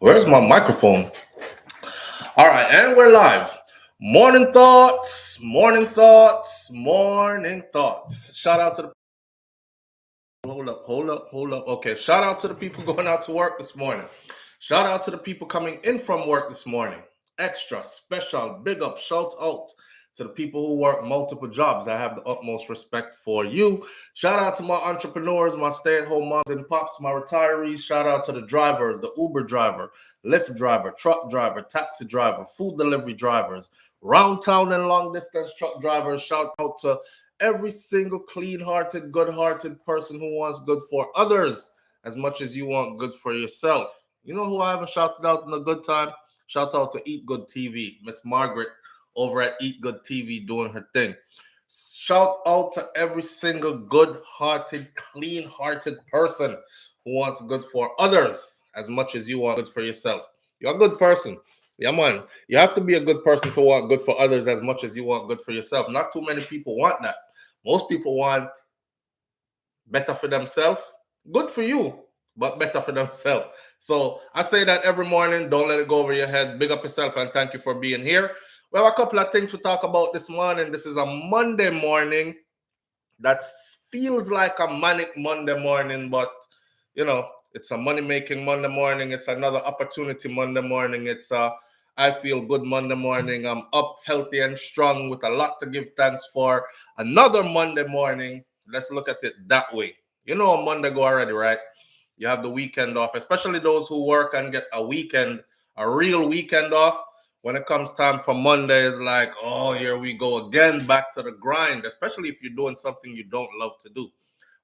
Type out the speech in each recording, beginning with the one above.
Where's my microphone? All right, and we're live. Morning thoughts, morning thoughts, morning thoughts. Shout out to the hold up. Okay, shout out to the people going out to work this morning. Shout out to the people coming in from work this morning. Extra special big up shout out to the people who work multiple jobs. I have the utmost respect for you. Shout out to my entrepreneurs, my stay-at-home moms and pops, my retirees. Shout out to the drivers, the Uber driver, Lyft driver, truck driver, taxi driver, food delivery drivers, round town and long distance truck drivers. Shout out to every single clean-hearted, good-hearted person who wants good for others as much as you want good for yourself. You know who I haven't shouted out in a good time? Shout out to Eat Good TV, Miss Margaret over at Eat Good TV doing her thing. Shout out to every single good-hearted, clean-hearted person who wants good for others as much as you want good for yourself. You're a good person. Yeah, man. You have to be a good person to want good for others as much as you want good for yourself. Not too many people want that. Most people want better for themselves. Good for you, but better for themselves. So I say that every morning. Don't let it go over your head. Big up yourself and thank you for being here. We have a couple of things to talk about this morning. This is a Monday morning that feels like a manic Monday morning, but you know, it's a money-making Monday morning. It's another opportunity Monday morning. It's a I feel good Monday morning. I'm up, healthy, and strong with a lot to give thanks for. Another Monday morning. Let's look at it that way. You know, a Monday go already, right? You have the weekend off, especially those who work and get a weekend, a real weekend off. When it comes time for Monday, it's like, oh, here we go again, back to the grind, especially if you're doing something you don't love to do,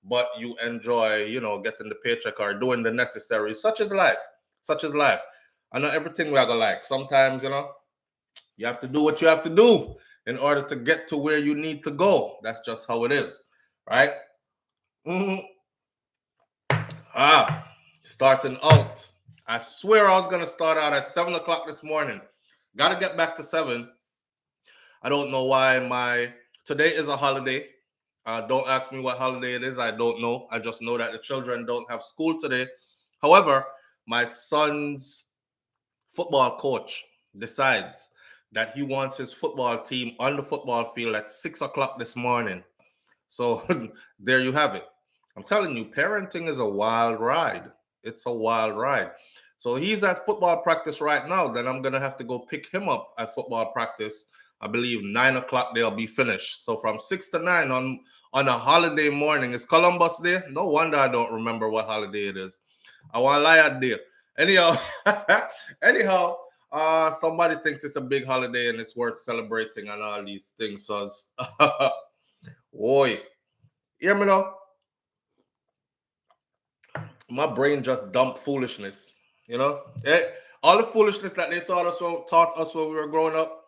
but you enjoy, getting the paycheck or doing the necessary, such as life, such as life. I know everything we are gonna like. Sometimes, you have to do what you have to do in order to get to where you need to go. That's just how it is, right? Mhm. Starting out. I swear I was gonna start out at 7 o'clock this morning. Gotta get back to 7. I don't know why today is a holiday. Don't ask me what holiday it is. I don't know. I just know that the children don't have school today. However, my son's football coach decides that he wants his football team on the football field at 6 o'clock this morning. So there you have it. I'm telling you, parenting is a wild ride. It's a wild ride. So he's at football practice right now. Then I'm gonna have to go pick him up at football practice. I believe 9 o'clock they'll be finished. So from 6 to 9 on a holiday morning. It's Columbus Day. No wonder I don't remember what holiday it is. I want to lie at day. Anyhow, anyhow, somebody thinks it's a big holiday and it's worth celebrating and all these things. So, boy, hear me now? My brain just dumped foolishness. All the foolishness that they taught us when we were growing up.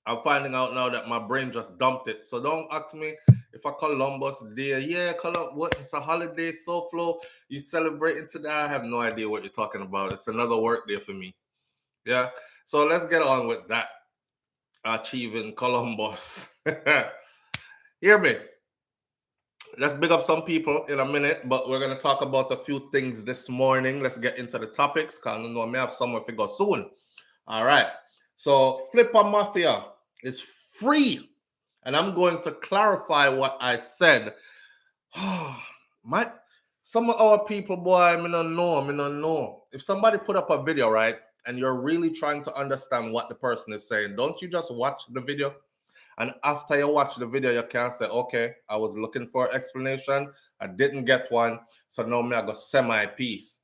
I'm finding out now that my brain just dumped it. So don't ask me if I Columbus Day. Yeah, what? It's a holiday, SouFLo. You celebrating today? I have no idea what you're talking about. It's another work day for me. Yeah. So let's get on with that. Achieving Columbus. Hear me. Let's big up some people in a minute, but we're going to talk about a few things this morning. Let's get into the topics because I know I may have somewhere to go soon. All right. So Flippa Mafia is free. And I'm going to clarify what I said. Some of our people, boy, I don't know. If somebody put up a video, right, and you're really trying to understand what the person is saying, don't you just watch the video? And after you watch the video, you can say, okay, I was looking for an explanation. I didn't get one. So now I go semi-piece.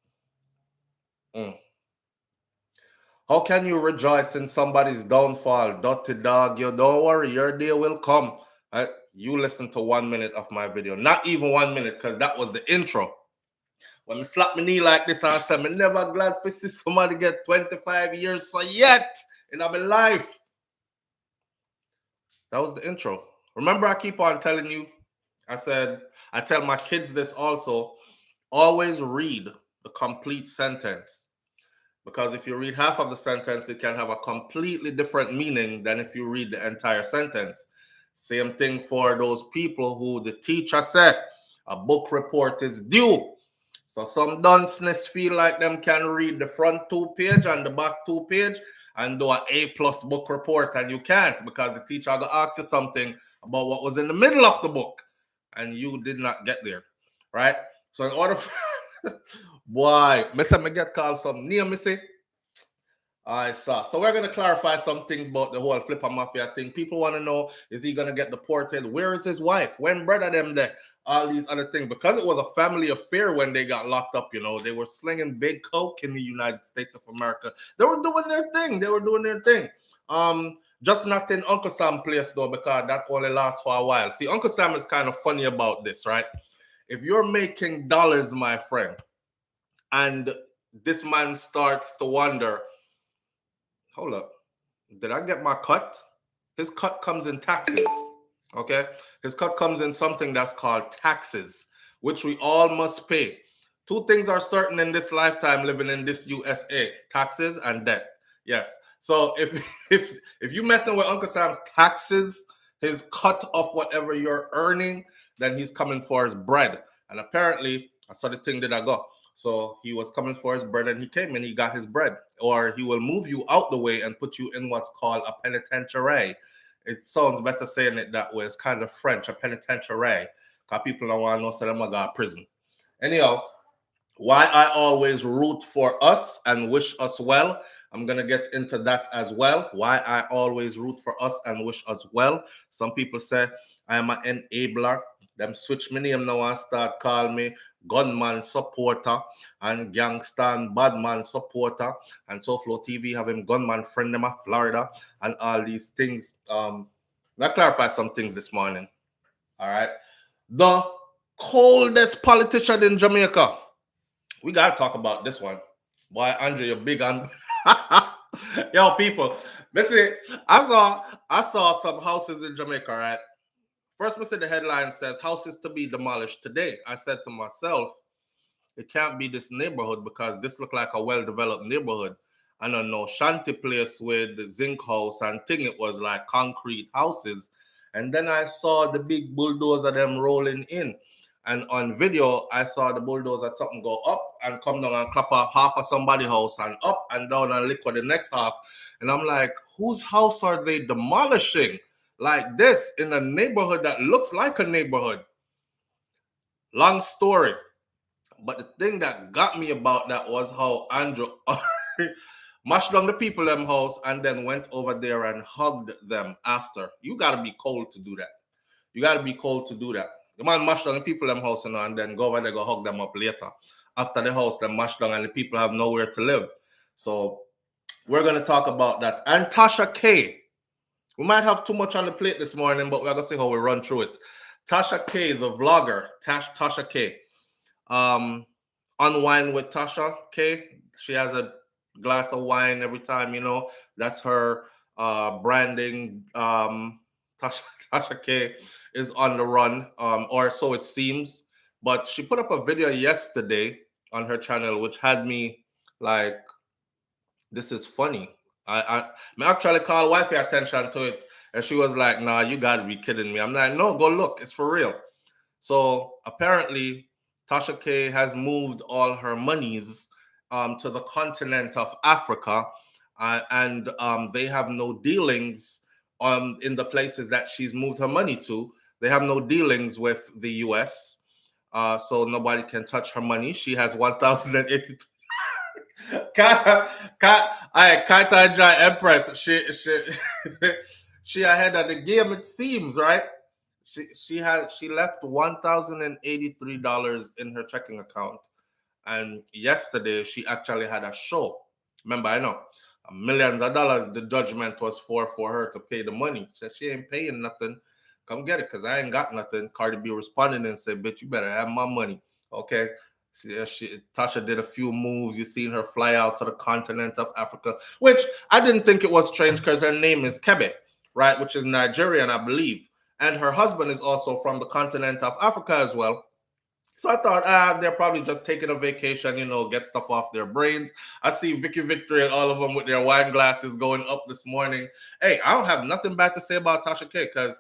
How can you rejoice in somebody's downfall? Dirty dog, you don't worry, your day will come. You listen to 1 minute of my video. Not even 1 minute, because that was the intro. When I slap my knee like this, I said, I'm never glad to see somebody get 25 years so yet in my life. That was the intro. Remember, I keep on telling you, I tell my kids this also, always read the complete sentence. Because if you read half of the sentence, it can have a completely different meaning than if you read the entire sentence. Same thing for those people who the teacher said a book report is due. So some dunceness feel like them can read the front 2 page and the back 2 page and do an A+ book report, and you can't because the teacher will ask you something about what was in the middle of the book and you did not get there, right? So in order for boy, me get called some name, me say. I saw. So we're gonna clarify some things about the whole Flippa Mafia thing. People want to know: is he gonna get deported? Where is his wife? When brother them there? All these other things. Because it was a family affair when they got locked up. You know, they were slinging big coke in the United States of America. They were doing their thing. Just not in Uncle Sam's place though, because that only lasts for a while. See, Uncle Sam is kind of funny about this, right? If you're making dollars, my friend, and this man starts to wonder, hold up, did I get my cut? His cut comes in taxes, okay? His cut comes in something that's called taxes, which we all must pay. Two things are certain in this lifetime living in this USA: taxes and debt. Yes. So if you messing with Uncle Sam's taxes, his cut of whatever you're earning, then he's coming for his bread. And apparently, I saw the thing that I got. So he was coming for his bread and he came and he got his bread. Or he will move you out the way and put you in what's called a penitentiary. It sounds better saying it that way. It's kind of French, a penitentiary. Because people don't want to know, so them I got prison. Anyhow, why I always root for us and wish us well. I'm going to get into that as well. Why I always root for us and wish us well. Some people say I am an enabler. Them switch my name now and start calling me gunman supporter and gangster and badman supporter. And SouFLoTV have him gunman friend them of Florida and all these things. Let's clarify some things this morning. All right. The coldest politician in Jamaica. We got to talk about this one. Boy, Andre, you're big on. Yo, people, listen, I saw some houses in Jamaica, right? First, the headline says houses to be demolished today. I said to myself, it can't be this neighborhood because this looked like a well-developed neighborhood. I don't know, shanty place with the zinc house and thing. It was like concrete houses. And then I saw the big bulldozer them rolling in. And on video, I saw the bulldozer something go up and come down and clap off half of somebody's house and up and down and liquid the next half. And I'm like, whose house are they demolishing like this in a neighborhood that looks like a neighborhood? Long story. But the thing that got me about that was how Andrew mashed down the people in them house and then went over there and hugged them after. You got to be cold to do that. You got to be cold to do that. The man mashed down the people in them house and then go over there, go hug them up later. After the house, then mashed down and the people have nowhere to live. So we're going to talk about that. And Tasha K. We might have too much on the plate this morning, but we're going to see how we run through it. Tasha K, the vlogger, Tasha K. Unwind with Tasha K. She has a glass of wine every time, you know. That's her branding. Tasha K is on the run, or so it seems. But she put up a video yesterday on her channel, which had me like, this is funny. I actually called wifey attention to it, and she was like, nah, you gotta be kidding me. I'm like, no, go look, it's for real. So apparently Tasha K has moved all her monies to the continent of Africa, and they have no dealings in the places that she's moved her money to. They have no dealings with the US, so nobody can touch her money. She has 1,082. Kata Jai Empress. She ahead of the game, it seems, right? She left $1,083 in her checking account, and yesterday she actually had a show. Remember, I know millions of dollars. The judgment was for her to pay the money. She said she ain't paying nothing. Come get it, cause I ain't got nothing. Cardi B responded and said, "Bitch, you better have my money." Okay. Tasha did a few moves. You seen her fly out to the continent of Africa, which I didn't think it was strange because her name is Kebe, right? Which is Nigerian, I believe. And her husband is also from the continent of Africa as well. So I thought, they're probably just taking a vacation, you know, get stuff off their brains. I see Vicky Victory and all of them with their wine glasses going up this morning. Hey, I don't have nothing bad to say about Tasha K because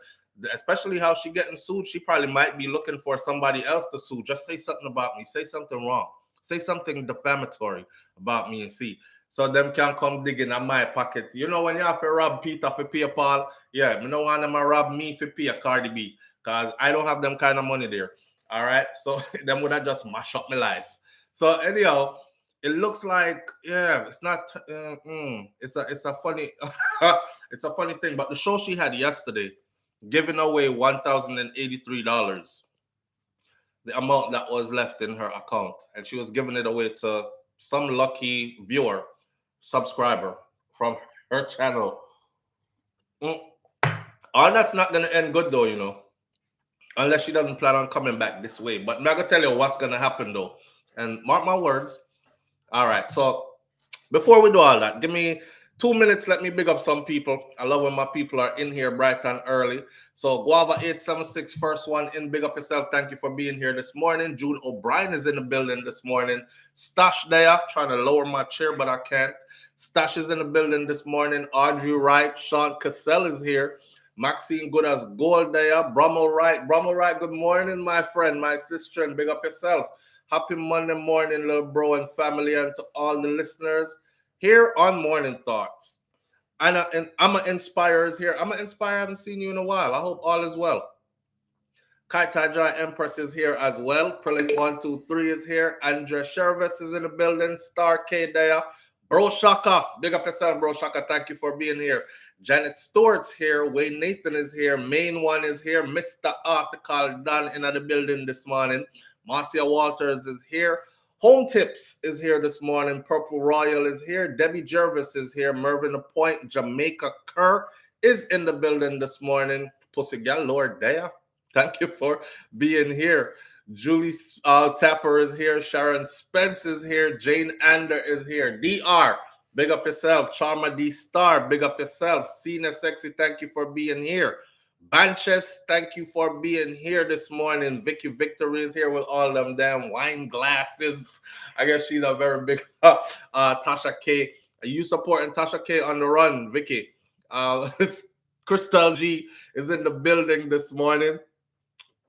especially how she getting sued, she probably might be looking for somebody else to sue. Just say something about me, say something wrong, say something defamatory about me and see. So them can come digging in my pocket. You know, when you have to rob Peter for pay Paul, yeah, me no want them to rob me for pay a Cardi B, because I don't have them kind of money there. All right. So them would have just mash up my life. So anyhow, it looks like, yeah, it's not it's a funny it's a funny thing. But the show she had yesterday, giving away $1,083, the amount that was left in her account, and she was giving it away to some lucky viewer, subscriber from her channel. All that's not gonna end good though, you know, unless she doesn't plan on coming back this way. But I'm not gonna tell you what's gonna happen though, and mark my words. All right, so before we do all that, give me 2 minutes. Let me big up some people. I love when my people are in here bright and early. So Guava 876, first one in. Big up yourself. Thank you for being here this morning. June O'Brien is in the building this morning. Stash there, trying to lower my chair, but I can't. Stash is in the building this morning. Audrey Wright, Sean Cassell is here. Maxine Good as Gold there. Brummel Wright, good morning, my friend, my sister, and big up yourself. Happy Monday morning, little bro and family, and to all the listeners here on Morning Thoughts. I'm an Inspirers here. I'm an Inspire. I haven't seen you in a while. I hope all is well. Kaitaja Empress is here as well. Prelis123 is here. Andrea Shervis is in the building. Star K there. Bro Shaka. Big up yourself, Bro Shaka. Thank you for being here. Janet Stewart's here. Wayne Nathan is here. Main One is here. Mr. Article Don in the building this morning. Marcia Walters is here. Home Tips is here this morning. Purple Royal is here. Debbie Jervis is here. Mervyn the Point, Jamaica Kerr is in the building this morning. Pussy Gal Lord there. Thank you for being here. Julie Tapper is here. Sharon Spence is here. Jane Ander is here. DR, big up yourself. Charma D Star, big up yourself. Cena Sexy, thank you for being here. Banches, thank you for being here this morning. Vicky Victory is here with all them damn wine glasses. I guess she's a very big Tasha K. Are you supporting Tasha K on the run, Vicky? Crystal G is in the building this morning.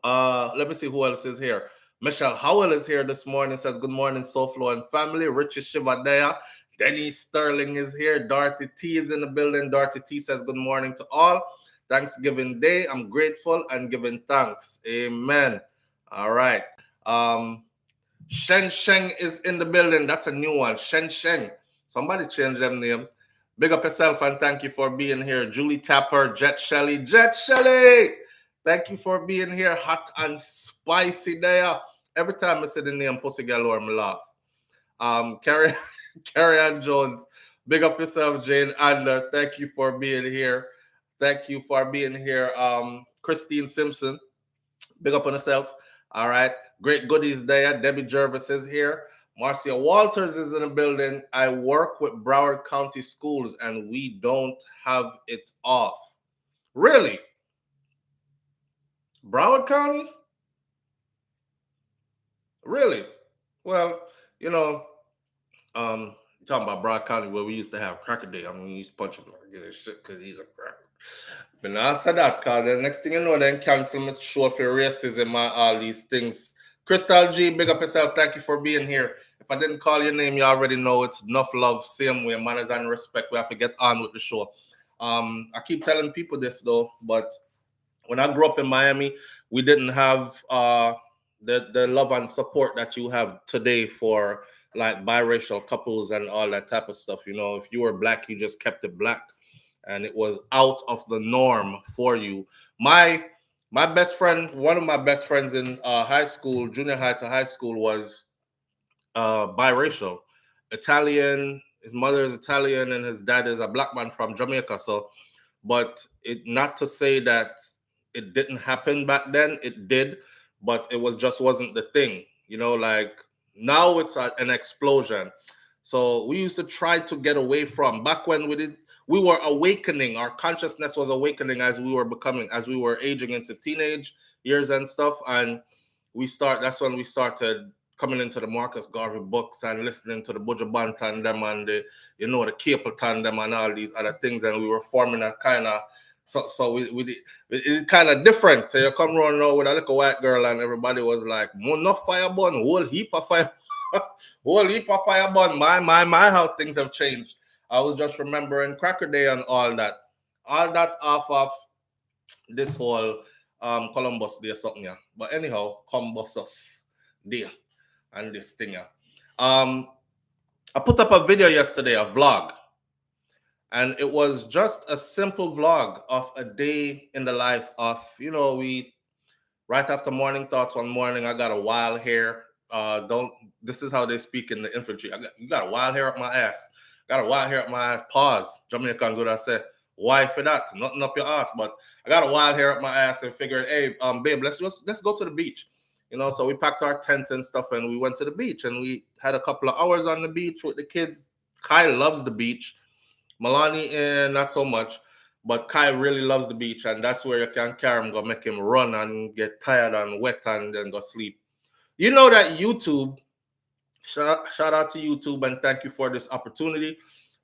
Let me see who else is here. Michelle Howell is here this morning. Says good morning, SouFLo and family. Richie Shivadea. Denny Sterling is here. Dorothy T is in the building. Dorothy T says good morning to all. Thanksgiving Day. I'm grateful and giving thanks. Amen. All right. Shen Sheng is in the building. That's a new one. Shen Sheng. Somebody change them name. Big up yourself and thank you for being here. Julie Tapper, Jet Shelley. Jet Shelley! Thank you for being here. Hot and spicy there. Every time I say the name Pussy Galore, I laugh. Carrie Ann Jones. Big up yourself, Jane Adler. Thank you for being here. Thank you for being here. Christine Simpson. Big up on yourself. All right. Great goodies there. Debbie Jervis is here. Marcia Walters is in the building. I work with Broward County Schools and we don't have it off. Really? Broward County? Really? Well, you know, talking about Broward County where we used to have Cracker Day. I mean, we used to punch him like get his shit because he's a cracker. But now I said that, cause the next thing you know, then cancel my show for racism and all these things. Crystal G, big up yourself. Thank you for being here. If I didn't call your name, you already know it's enough love, same way, manners and respect. We have to get on with the show. I keep telling people this though, but when I grew up in Miami, we didn't have the love and support that you have today for like biracial couples and all that type of stuff. You know, if you were black, you just kept it black. And it was out of the norm for you. My best friend, one of my best friends in high school, junior high to high school, was biracial, Italian. His mother is Italian, and his dad is a black man from Jamaica. So, but it not to say that it didn't happen back then. It did, but it wasn't the thing. You know, like now it's an explosion. So we used to try to get away from back when we were awakening. Our consciousness was awakening as we were aging into teenage years and stuff. And that's when we started coming into the Marcus Garvey books and listening to the Buju Banton them and the Capleton them and all these other things. And we were forming a kind of So we did, it's kind of different. So you come around now with a little white girl and everybody was like, no fire bun, whole heap of fire, whole heap of fire bun. My, how things have changed. I was just remembering Cracker Day and all that. All that off of this whole Columbus Day something, yeah. But anyhow, Columbus Day and this thing, yeah. I put up a video yesterday, a vlog, and it was just a simple vlog of a day in the life of, we right after morning thoughts one morning, I got a wild hair. Don't This is how they speak in the infantry. You got a wild hair up my ass. Got a wild hair up my ass. Pause. Jamaicans would have said, why for that? Nothing up your ass. But I got a wild hair up my ass and figured, hey, babe, let's go to the beach. So we packed our tent and stuff and we went to the beach and we had a couple of hours on the beach with the kids. Kai loves the beach. Milani, not so much. But Kai really loves the beach, and that's where you can carry him, go make him run and get tired and wet and then go sleep. You know that YouTube, shout out to YouTube and thank you for this opportunity,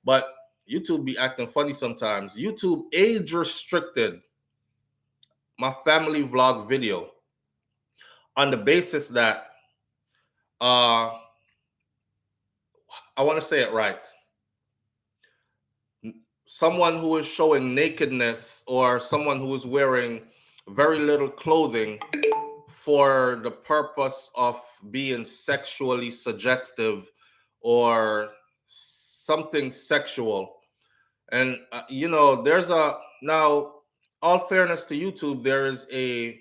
but YouTube be acting funny sometimes. YouTube age restricted my family vlog video on the basis that, I want to say it right. Someone who is showing nakedness or someone who is wearing very little clothing for the purpose of being sexually suggestive or something sexual. And there's now, all fairness to YouTube, there is a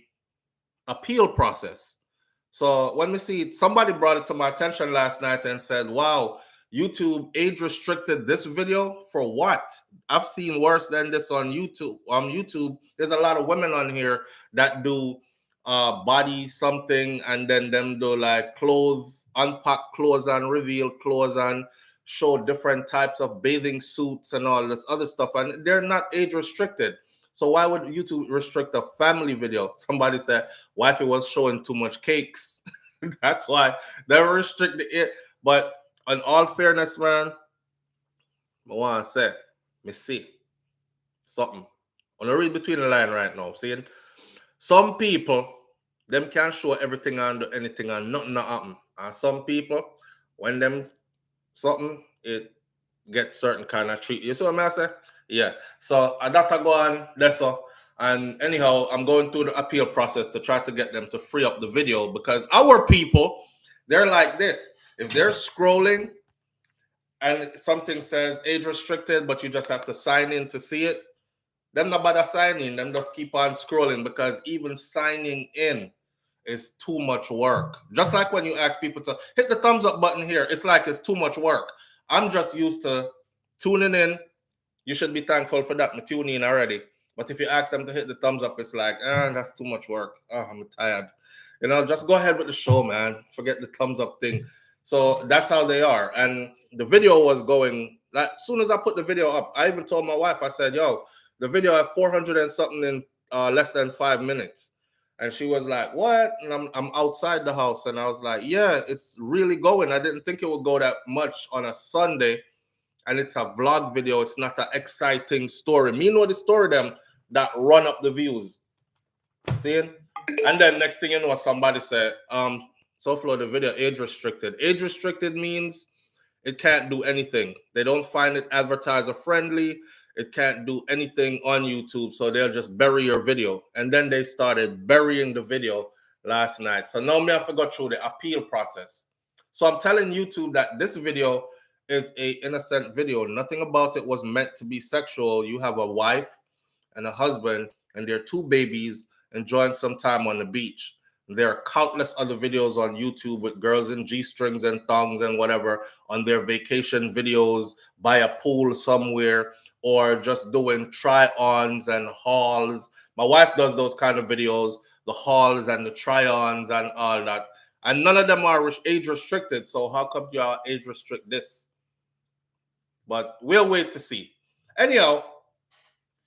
appeal process. So when we see, somebody brought it to my attention last night and said, wow, YouTube age restricted this video for what? I've seen worse than this on YouTube. On YouTube, there's a lot of women on here that do body something and then them do like clothes, unpack clothes and reveal clothes and show different types of bathing suits and all this other stuff. And they're not age restricted. So why would YouTube restrict a family video? Somebody said wifey was showing too much cakes. That's why they restricted it. But in all fairness, man, I want to say, me see something. I'm gonna read between the line right now. Seeing some people, them can show everything and do anything and nothing not happen. And some people, when them something, it get certain kind of treat. You see what I'm saying? Yeah. So I that go on that's all. And anyhow, I'm going through the appeal process to try to get them to free up the video because our people, they're like this. If they're scrolling and something says age restricted, but you just have to sign in to see it, them not bother signing, them just keep on scrolling because even signing in is too much work. Just like when you ask people to hit the thumbs up button here, it's like it's too much work. I'm just used to tuning in. You should be thankful for that. I'm tuning in already. But if you ask them to hit the thumbs up, it's like, that's too much work. I'm tired. Just go ahead with the show, man. Forget the thumbs up thing. So that's how they are. And the video was going, like, as soon as I put the video up, I even told my wife, I said, yo, the video had 400 and something in less than 5 minutes. And she was like, what? And I'm outside the house. And I was like, yeah, it's really going. I didn't think it would go that much on a Sunday. And it's a vlog video. It's not an exciting story. Me know the story them that run up the views. See? And then next thing you know, somebody said, SouFLo, the video age restricted. Age restricted means it can't do anything. They don't find it advertiser friendly. It can't do anything on YouTube. So they'll just bury your video. And then they started burying the video last night. So now me have to go through the appeal process. So I'm telling YouTube that this video is a innocent video. Nothing about it was meant to be sexual. You have a wife and a husband and their 2 babies enjoying some time on the beach. There are countless other videos on YouTube with girls in G-strings and thongs and whatever on their vacation videos by a pool somewhere or just doing try-ons and hauls. My wife does those kind of videos, the hauls and the try-ons and all that. And none of them are age restricted. So how come y'all age restrict this? But we'll wait to see. Anyhow,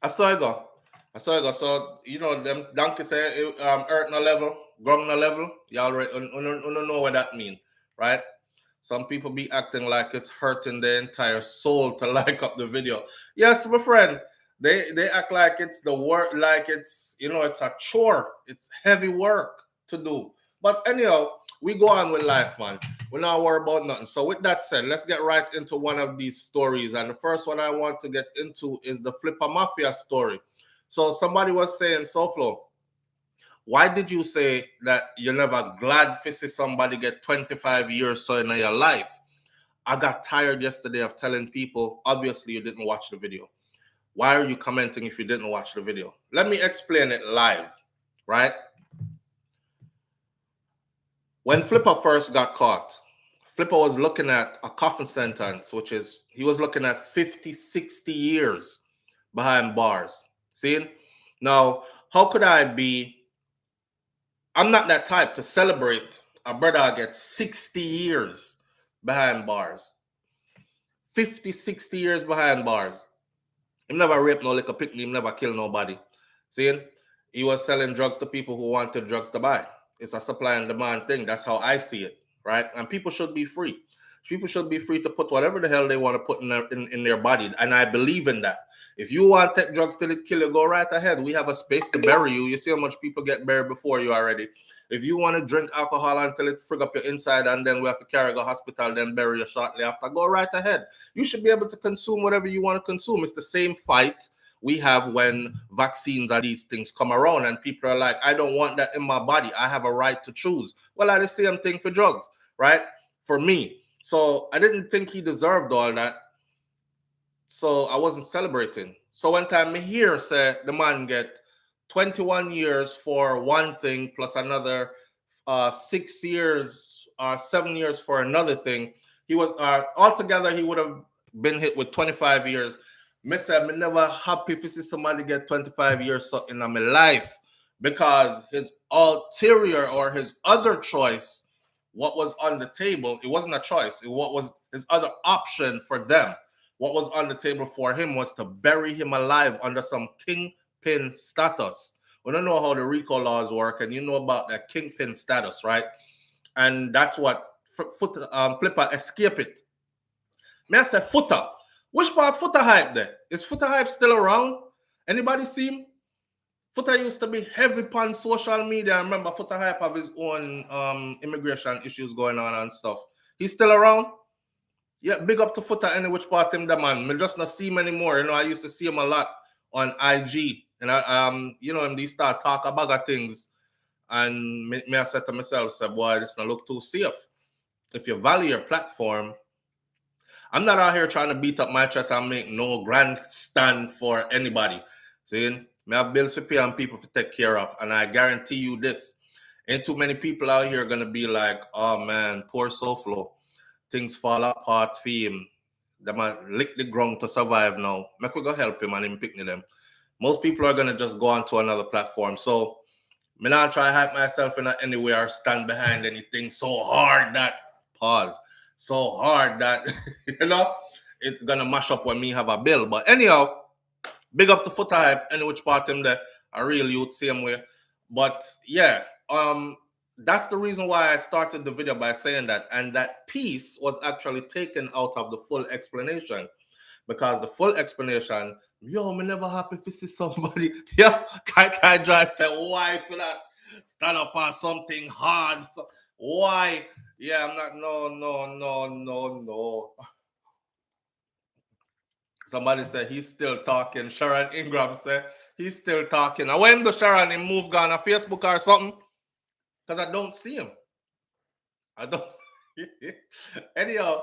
I saw it go. So, them donkeys say earth no level, ground no level. Y'all already know what that mean, right? Some people be acting like it's hurting their entire soul to like up the video. Yes, my friend. They act like it's the work, like it's, it's a chore. It's heavy work to do. But anyhow, we go on with life, man. We're not worried about nothing. So with that said, let's get right into one of these stories. And the first one I want to get into is the Flippa Mafia story. So somebody was saying, SouFLo, why did you say that you're never glad to see somebody get 25 years so in your life? I got tired yesterday of telling people, obviously you didn't watch the video. Why are you commenting if you didn't watch the video? Let me explain it live, right? When Flippa first got caught, Flippa was looking at a coffin sentence, which is, he was looking at 50, 60 years behind bars. See? Now, how could I be? I'm not that type to celebrate a brother gets 60 years behind bars. 50, 60 years behind bars. He never raped no liquor pick, he never killed nobody. See? He was selling drugs to people who wanted drugs to buy. It's a supply and demand thing. That's how I see it, right? And people should be free. People should be free to put whatever the hell they want to put in their body. And I believe in that. If you want to take drugs till it kill you, go right ahead. We have a space to bury you. You see how much people get buried before you already. If you want to drink alcohol until it frig up your inside and then we have to carry you to the hospital, then bury you shortly after, go right ahead. You should be able to consume whatever you want to consume. It's the same fight we have when vaccines and these things come around and people are like, I don't want that in my body. I have a right to choose. Well, I the same thing for drugs, right? For me. So I didn't think he deserved all that. So I wasn't celebrating. So one time me hear say the man get 21 years for one thing plus another 6 years or 7 years for another thing. He was altogether he would have been hit with 25 years. Me say me never happy to see somebody get 25 years in my life because his ulterior or his other choice, what was on the table, it wasn't a choice. What was his other option for them? What was on the table for him was to bury him alive under some kingpin status. We don't know how the RICO laws work, and you know about that kingpin status, right? And that's what Flippa escape it. May I say Footer? Which part Footer hype there? Is Footer hype still around? Anybody see him? Footer used to be heavy on social media. I remember Footer hype have his own immigration issues going on and stuff. He's still around? Yeah, big up to Footer any which part him the man. I just not see him anymore. I used to see him a lot on IG. And he start talk about things. And me I said to myself, say, boy, this not look too safe. If you value your platform, I'm not out here trying to beat up my chest and make no grandstand for anybody. See, me have bills to pay and people to take care of. And I guarantee you this. Ain't too many people out here gonna be like, oh man, poor SouFLo. Things fall apart for him. They might lick the ground to survive now. Make we go help him and him picnic them. Most people are gonna just go on to another platform. So me not try to hype myself in anywhere or stand behind anything so hard that so hard that it's gonna mash up when me have a bill. But anyhow, big up to Footer hype, any which part him there, a real youth same way. But yeah, that's the reason why I started the video by saying that. And that piece was actually taken out of the full explanation. Because the full explanation, yo, me never happy to see somebody. Yeah, can't just say why for that. Stand up on something hard. So, why? Yeah, I'm not. No. Somebody said he's still talking. Sharon Ingram said he's still talking. I went to Sharon and move on a Facebook or something. Because I don't see him. I don't. Anyhow,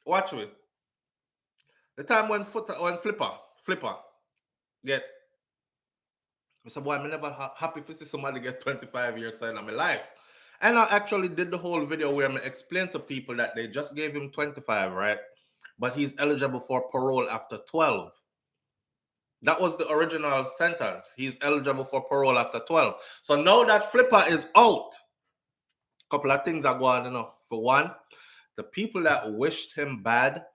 watch me. The time when Flippa get, I said, boy, I'm never happy to see somebody get 25 years in my life. And I actually did the whole video where I explained to people that they just gave him 25, right? But he's eligible for parole after 12. That was the original sentence. He's eligible for parole after 12. So now that Flippa is out, a couple of things are going on. For one, the people that wished him bad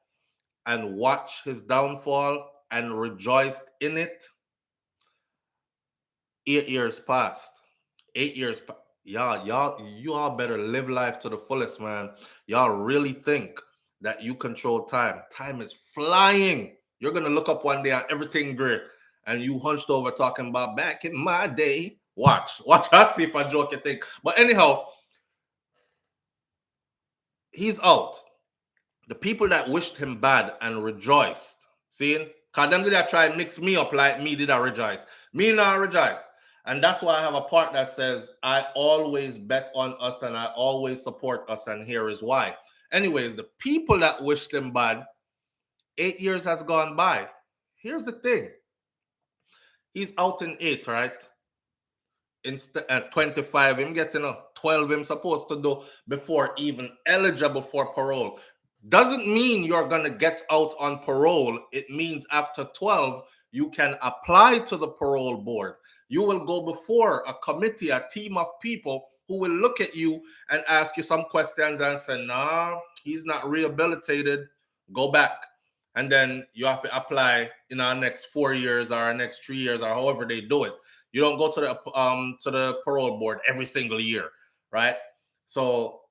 and watched his downfall and rejoiced in it, 8 years passed. 8 years. You all better live life to the fullest, man. Y'all really think that you control time. Time is flying. You're going to look up one day and everything great. and you hunched over talking about back in my day. Watch. I see if I joke you think. But anyhow, he's out. The people that wished him bad and rejoiced, seeing, because them did I try and mix me up like me did I rejoice. Me not rejoice. And that's why I have a part that says, I always bet on us and I always support us, and here is why. Anyways, the people that wished him bad, 8 years has gone by. Here's the thing. He's out in 8, right? Instead at 25, him getting a 12 him supposed to do before even eligible for parole. Doesn't mean you're gonna get out on parole. It means after 12, you can apply to the parole board. You will go before a committee, a team of people who will look at you and ask you some questions and say, nah, he's not rehabilitated, go back. And then you have to apply in our next 4 years or our next 3 years or however they do it. You don't go to the parole board every single year, right? So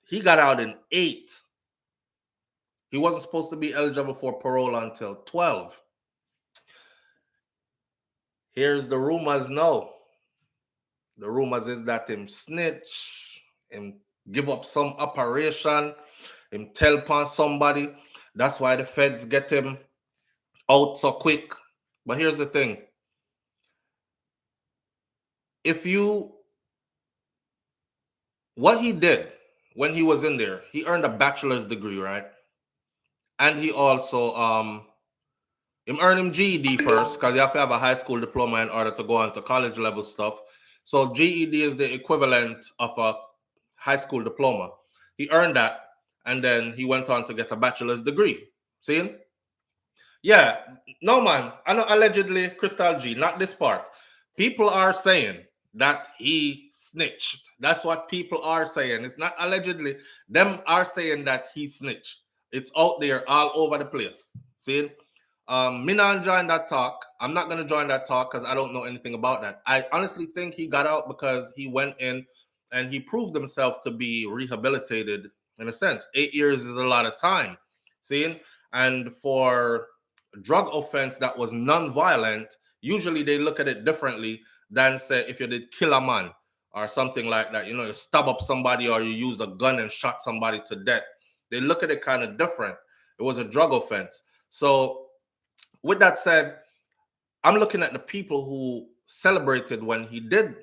he got out in 8. He wasn't supposed to be eligible for parole until 12. Here's the rumors now. The rumors is that him snitch, him give up some operation, him tell upon somebody. That's why the feds get him out so quick. But here's the thing. What he did when he was in there, he earned a bachelor's degree, right? And he also him earned him GED first, because you have to have a high school diploma in order to go on to college level stuff. So GED is the equivalent of a high school diploma. He earned that, and then he went on to get a bachelor's degree. See? Yeah, no man. I know allegedly Crystal G, not this part. People are saying that he snitched. That's what people are saying. It's not allegedly. Them are saying that he snitched. It's out there all over the place. See? Me not join that talk. I'm not gonna join that talk because I don't know anything about that. I honestly think he got out because he went in and he proved himself to be rehabilitated in a sense. 8 years is a lot of time. See? And for drug offense that was non-violent, usually they look at it differently than say if you did kill a man or something like that. You know, you stab up somebody or you used a gun and shot somebody to death. They look at it kind of different. It was a drug offense. So with that said, I'm looking at the people who celebrated when he did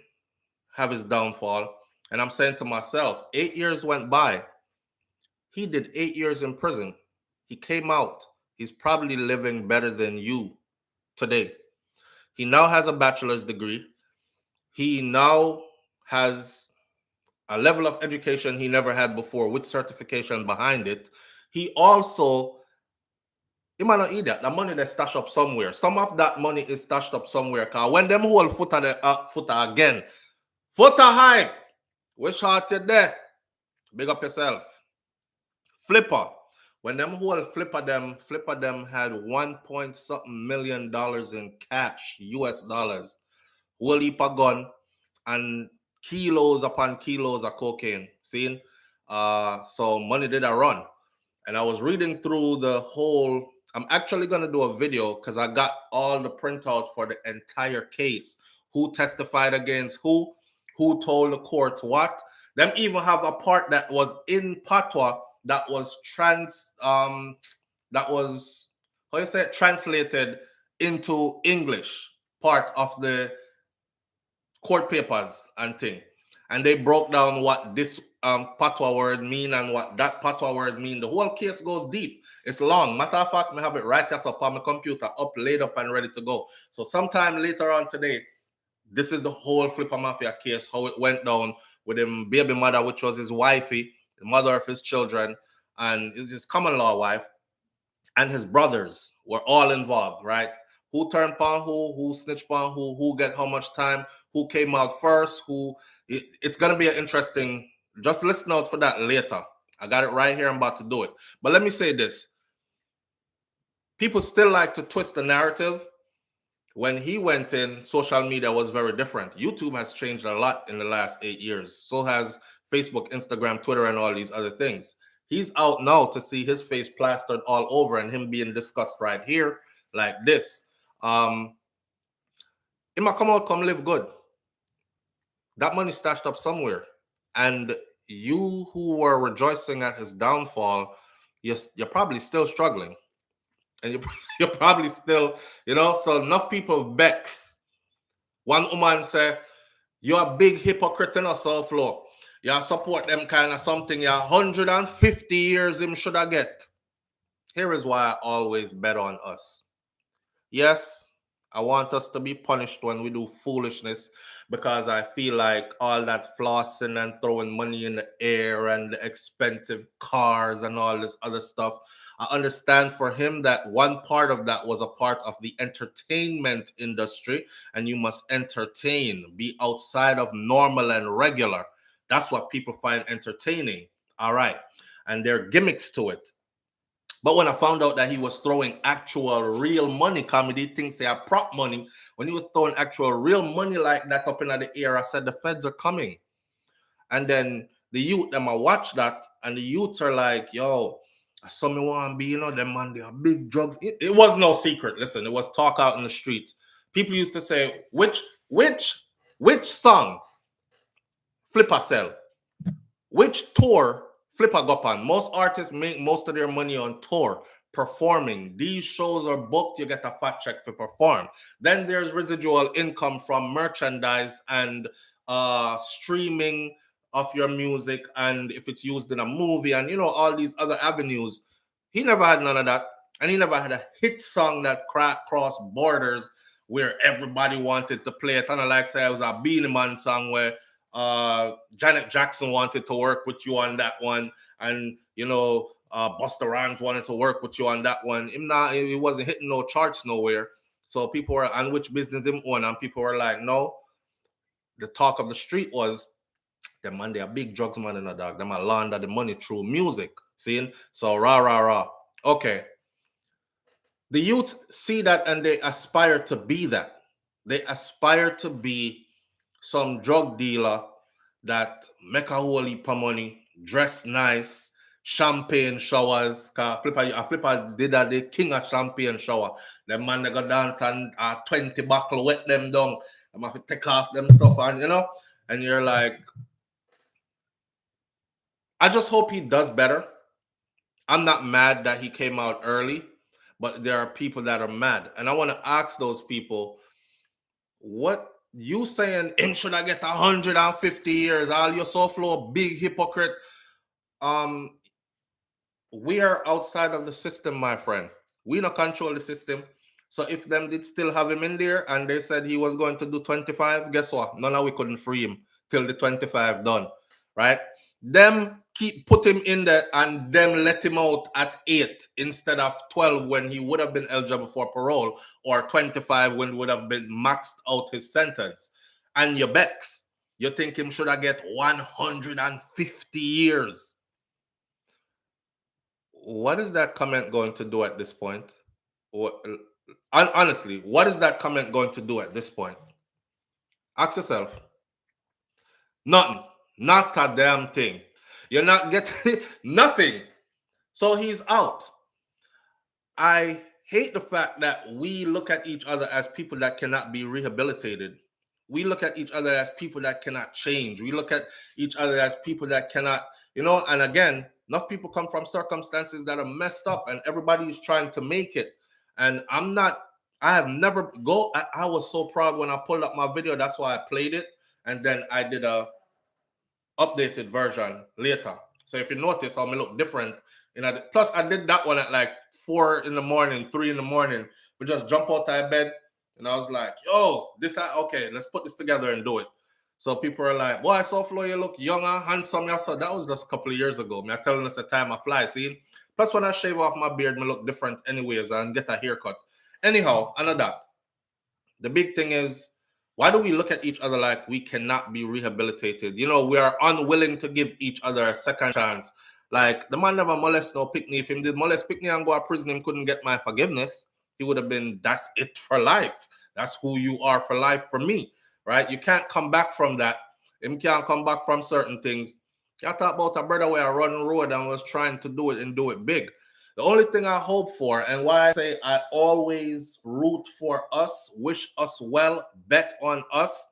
have his downfall, and I'm saying to myself, 8 years went by. He did 8 years in prison. He came out. He's probably living better than you today. He now has a bachelor's degree. He now has a level of education he never had before with certification behind it. He also, he might not eat that. The money that's stashed up somewhere. Some of that money is stashed up somewhere. Because when them whole footer again, footer hype, wish heart you there. Big up yourself. Flippa. When them whole Flippa them had 1 point something million in cash, US dollars, whole heap of gun, and kilos upon kilos of cocaine. Seeing? So money did a run. And I was reading through the whole. I'm actually going to do a video because I got all the printouts for the entire case. Who testified against who told the court what. Them even have a part that was in patois that was translated into English, part of the court papers and thing. And they broke down what this patois word mean and what that patois word mean. The whole case goes deep. It's long. Matter of fact, I have it right as up on my computer, up, laid up, and ready to go. So sometime later on today, this is the whole Flippa Mafia case, how it went down with him baby mother, which was his wifey, the mother of his children, and his common law wife, and his brothers were all involved, right? Who turned upon who snitched upon who get how much time, who came out first, it's gonna be an interesting, just listen out for that later. I got it right here, I'm about to do it. But let me say this. People still like to twist the narrative. When he went in, social media was very different. YouTube has changed a lot in the last 8 years. So has Facebook, Instagram, Twitter, and all these other things. He's out now to see his face plastered all over and him being discussed right here like this. He might come out, come live good. That money stashed up somewhere. And you who were rejoicing at his downfall, you're probably still struggling. And you're probably still, so enough people vex. One woman say, you're a big hypocrite in a SouFLo. You support them kind of something. You're 150 years him should have get. Here is why I always bet on us. Yes, I want us to be punished when we do foolishness, because I feel like all that flossing and throwing money in the air and the expensive cars and all this other stuff, I understand for him that one part of that was a part of the entertainment industry, and you must entertain, be outside of normal and regular. That's what people find entertaining. All right. And there are gimmicks to it. But when I found out that he was throwing actual real money, comedy thinks they are prop money, when he was throwing actual real money like that up in the air, I said the feds are coming. And then the youth, them I watch that, and the youths are like, yo, some me want to be, them man, they are big drugs. It was no secret. Listen, it was talk out in the streets. People used to say, which song Flippa sell? Which tour Flippa go on? Most artists make most of their money on tour, performing. These shows are booked, you get a fat check for perform. Then there's residual income from merchandise and streaming of your music, and if it's used in a movie, and all these other avenues. He never had none of that, and he never had a hit song that crossed borders where everybody wanted to play it. And like say it was a Beanie Man song where Janet Jackson wanted to work with you on that one, and Busta Rhymes wanted to work with you on that one. He wasn't hitting no charts nowhere. So people were, and which business him own, and people were like, no. The talk of the street was, them man, they are big drugs man in a dog. Them are launder the money through music. Seeing? So rah. Okay. The youth see that and they aspire to be that. They aspire to be some drug dealer that make a whole heap of money, dress nice, champagne showers. Cause Flippa did that, the king of champagne shower. The man they go dance and 20 buckle wet them down. I'm have to take off them stuff, and and you're like, I just hope he does better. I'm not mad that he came out early, but there are people that are mad. And I want to ask those people, what you saying him should I get 150 years? All your SouFLo, big hypocrite. We are outside of the system, my friend. We don't control the system. So if them did still have him in there and they said he was going to do 25, guess what? None of we couldn't free him till the 25 done, right? Them keep put him in there and them let him out at 8 instead of 12 when he would have been eligible for parole, or 25 when would have been maxed out his sentence. And your Bex, you think him should have get 150 years. What is that comment going to do at this point? Honestly, what is that comment going to do at this point? Ask yourself. Nothing. Not a damn thing. You're not getting nothing. So he's out. I hate the fact that we look at each other as people that cannot be rehabilitated. We look at each other as people that cannot change. We look at each other as people that cannot, and again, enough people come from circumstances that are messed up and everybody is trying to make it. And I have never I was so proud when I pulled up my video. That's why I played it. And then I did a updated version later. So if you notice, I may look different. Plus, I did that one at like 4 in the morning, 3 in the morning. We just jump out of bed, and I was like, "Yo, okay, let's put this together and do it." So people are like, "Boy, SouFLo, you look younger, handsome." So that was just a couple of years ago. I'm telling us the time I fly. See, plus when I shave off my beard, I look different anyways, and get a haircut. Anyhow, that. The big thing is, why do we look at each other like we cannot be rehabilitated? We are unwilling to give each other a second chance. Like, the man never molest no Pickney. If he did molest Pickney and go to prison, he couldn't get my forgiveness. He would have been, that's it for life. That's who you are for life for me, right? You can't come back from that. Him can't come back from certain things. I talk about a brother where I run road and was trying to do it and do it big. The only thing I hope for, and why I say I always root for us, wish us well, bet on us,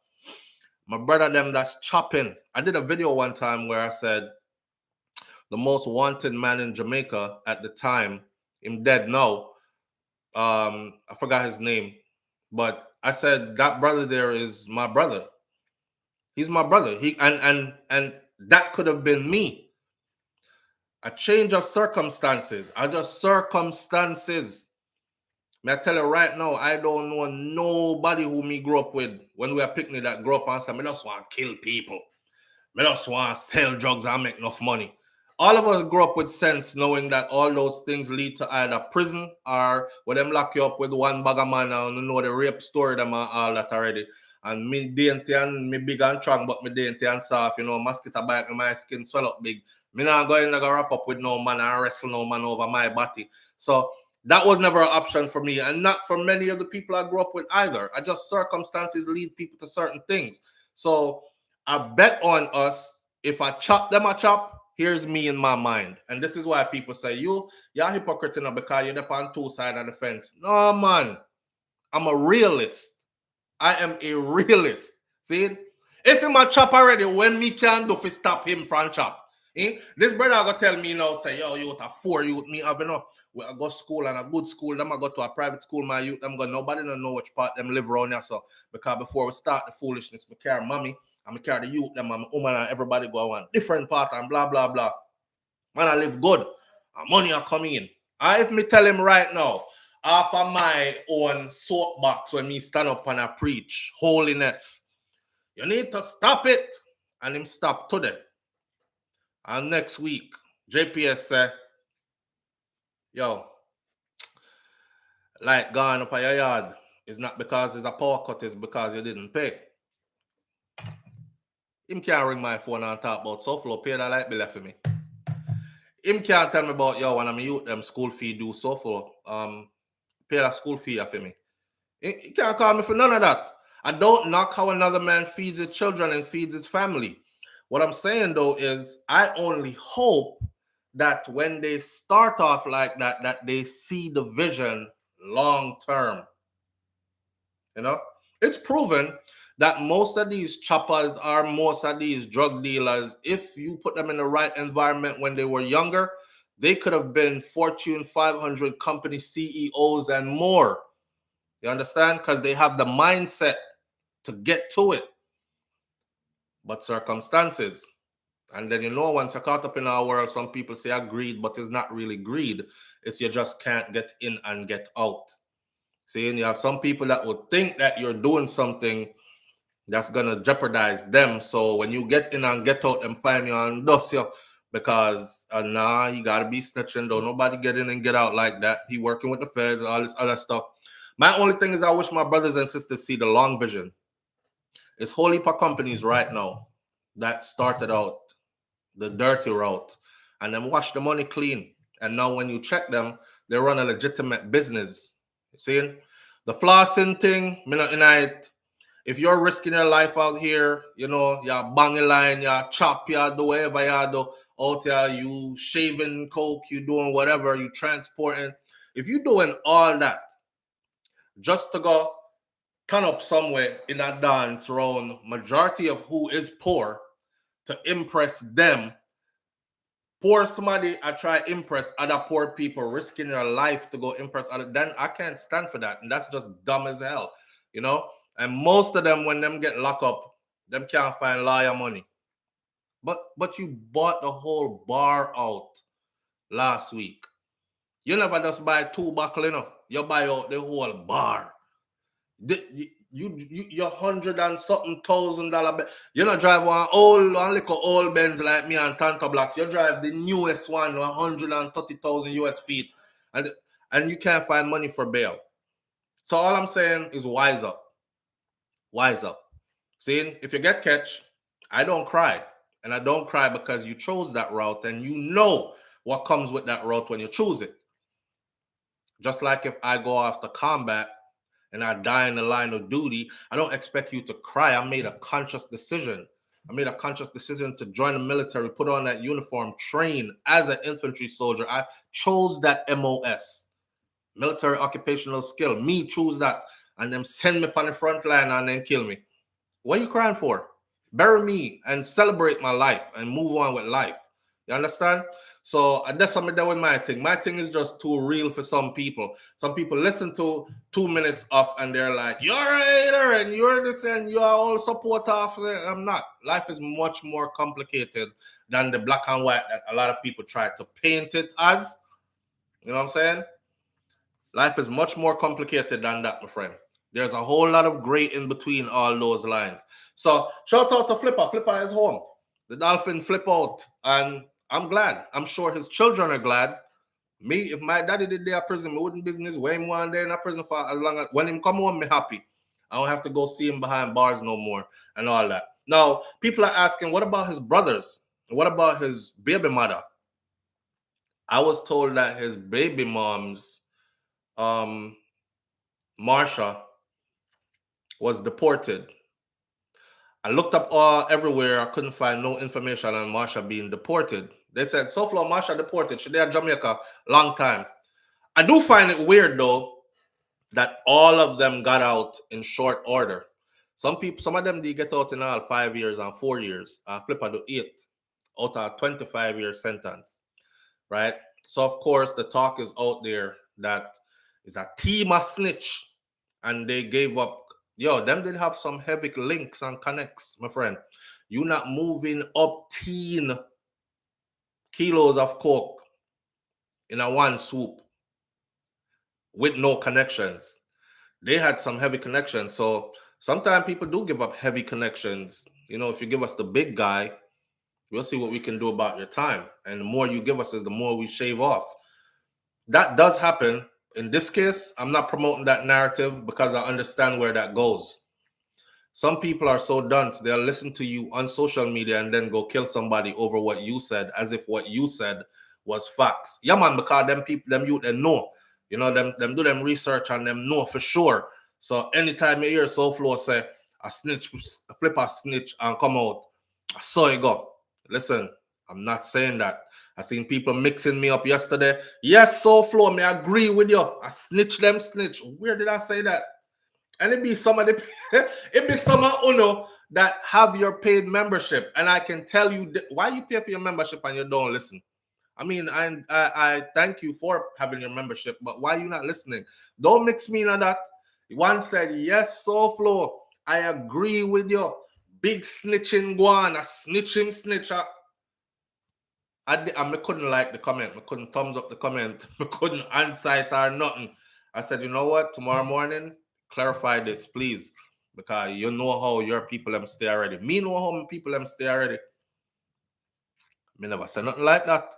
my brother them that's chopping. I did a video one time where I said the most wanted man in Jamaica at the time, him dead now. I forgot his name, but I said that brother there is my brother. He's my brother. And that could have been me. A change of circumstances. I just circumstances. May I tell you right now, I don't know nobody who me grew up with when we were picnic that grew up and said, me just want to kill people. Me just want to sell drugs and make enough money. All of us grew up with sense, knowing that all those things lead to either prison or when them lock you up with one bag of man and you know the rape story them and all that already. And me dainty and me big and strong, but me dainty and soft, you know, mosquito bite and my skin swell up big. Me not going to wrap up with no man and wrestle no man over my body. So that was never an option for me, and not for many of the people I grew up with either. I just circumstances lead people to certain things. So I bet on us. If I chop them, I chop. Here's me in my mind. And this is why people say, you're a hypocrite because you're up on two sides of the fence. No, man. I'm a realist. I am a realist. See? If him a chop already, when me can do to stop him from chop. This brother go tell me now, say, yo, you a 4 youth, me have enough. I go school and a good school, them I go to a private school, my youth, them go, nobody don't know which part them live around here. So, because before we start the foolishness, me carry mommy, and me carry the youth, them and my woman and everybody go on different part and blah, blah, blah. Man, I live good. And money are coming in. And if me tell him right now, off of my own soapbox when me stand up and I preach holiness, you need to stop it. And him stop today. And next week, JPS say, yo, like gone up at your yard is not because there's a power cut, it's because you didn't pay. Him can't ring my phone and talk about SouFLo, pay that light bill for me. Him can't tell me about, yo, when I'm youth, them school fee do SouFLo, pay that school fee for me. He can't call me for none of that. I don't knock how another man feeds his children and feeds his family. What I'm saying, though, is I only hope that when they start off like that, that they see the vision long term. You know, it's proven that most of these choppers are most of these drug dealers. If you put them in the right environment when they were younger, they could have been Fortune 500 company CEOs and more. You understand? Because they have the mindset to get to it. But circumstances. And then, you know, once you're caught up in our world, some people say greed, but it's not really greed. It's you just can't get in and get out. See, and you have some people that would think that you're doing something that's going to jeopardize them. So when you get in and get out, them find you and dust you. Because, nah, you got to be snitching. Don't nobody get in and get out like that. He working with the feds, all this other stuff. My only thing is I wish my brothers and sisters see the long vision. It's whole heap of companies right now that started out the dirty route and then wash the money clean. And now when you check them, they run a legitimate business. You see? The flossing thing, if you're risking your life out here, you know, you're banging line, you're chop, you do whatever you do out here, you shaving coke, you doing whatever, you transporting. If you're doing all that just to go turn up somewhere in a dance around majority of who is poor to impress them, poor somebody I try impress other poor people, risking their life to go impress other, then I can't stand for that. And that's just dumb as hell, you know? And most of them, when them get locked up, them can't find lawyer money. But you bought the whole bar out last week. You never just buy 2 buckle, you know. You buy out the whole bar. You're $100 and something $1,000. You don't drive one little old Benz like me and Tanta Blocks. You drive the newest one, 130,000 US feet, and you can't find money for bail. So all I'm saying is wise up. Wise up. See, if you get catch, I don't cry. And I don't cry because you chose that route and you know what comes with that route when you choose it. Just like if I go after combat and I die in the line of duty, I don't expect you to cry. I made a conscious decision. I made a conscious decision to join the military, put on that uniform, train as an infantry soldier. I chose that MOS, military occupational skill. Me choose that, and them send me on the front line and then kill me. What are you crying for? Bury me and celebrate my life and move on with life. You understand? So that's something that with my thing. My thing is just too real for some people. Some people listen to 2 minutes off and they're like, "You're a hater and you're this and you are all support off." I'm not. Life is much more complicated than the black and white that a lot of people try to paint it as. You know what I'm saying? Life is much more complicated than that, my friend. There's a whole lot of gray in between all those lines. So shout out to Flippa. Flippa is home. The dolphin flip out. And I'm glad. I'm sure his children are glad. Me, if my daddy did their prison, me wouldn't business where him one day in a prison for as long as when him come home, me happy. I don't have to go see him behind bars no more and all that. Now, people are asking, what about his brothers? What about his baby mother? I was told that his baby mom's Marsha was deported. I looked up everywhere. I couldn't find no information on Marsha being deported. They said, SouFLo, Marsha deported. She there in Jamaica long time. I do find it weird, though, that all of them got out in short order. Some of them, they get out in all 5 years and 4 years. Flippa do 8 out of a 25-year sentence, right? So, of course, the talk is out there that is a team of snitch, and they gave up. Yo, them did have some heavy links and connects, my friend. You not moving up 10 kilos of coke in a one swoop with no connections. They had some heavy connections. So sometimes people do give up heavy connections. You know, if you give us the big guy, we'll see what we can do about your time. And the more you give us is the more we shave off. That does happen. In this case, I'm not promoting that narrative because I understand where that goes. Some people are so dunce, they'll listen to you on social media and then go kill somebody over what you said, as if what you said was facts. Yeah, man, because them people, them youth, they know. You know, them do them research and them know for sure. So anytime you hear SouFLo say a snitch, a Flippa snitch and come out, I saw it go. Listen, I'm not saying that. I seen people mixing me up yesterday. Yes, SouFLo, me agree with you. I snitch them snitch. Where did I say that? And it be some of the it be some of Uno that have your paid membership. And I can tell you why you pay for your membership and you don't listen. I mean, I thank you for having your membership, but why you not listening? Don't mix me in that. One said, yes, SouFLo, I agree with you. Big snitching guan, a snitching snitcher. I couldn't like the comment. I couldn't thumbs up the comment. I couldn't answer it or nothing. I said, you know what? Tomorrow morning, clarify this, please. Because you know how your people them stay already. Me know how my people them stay already. Me never say nothing like that.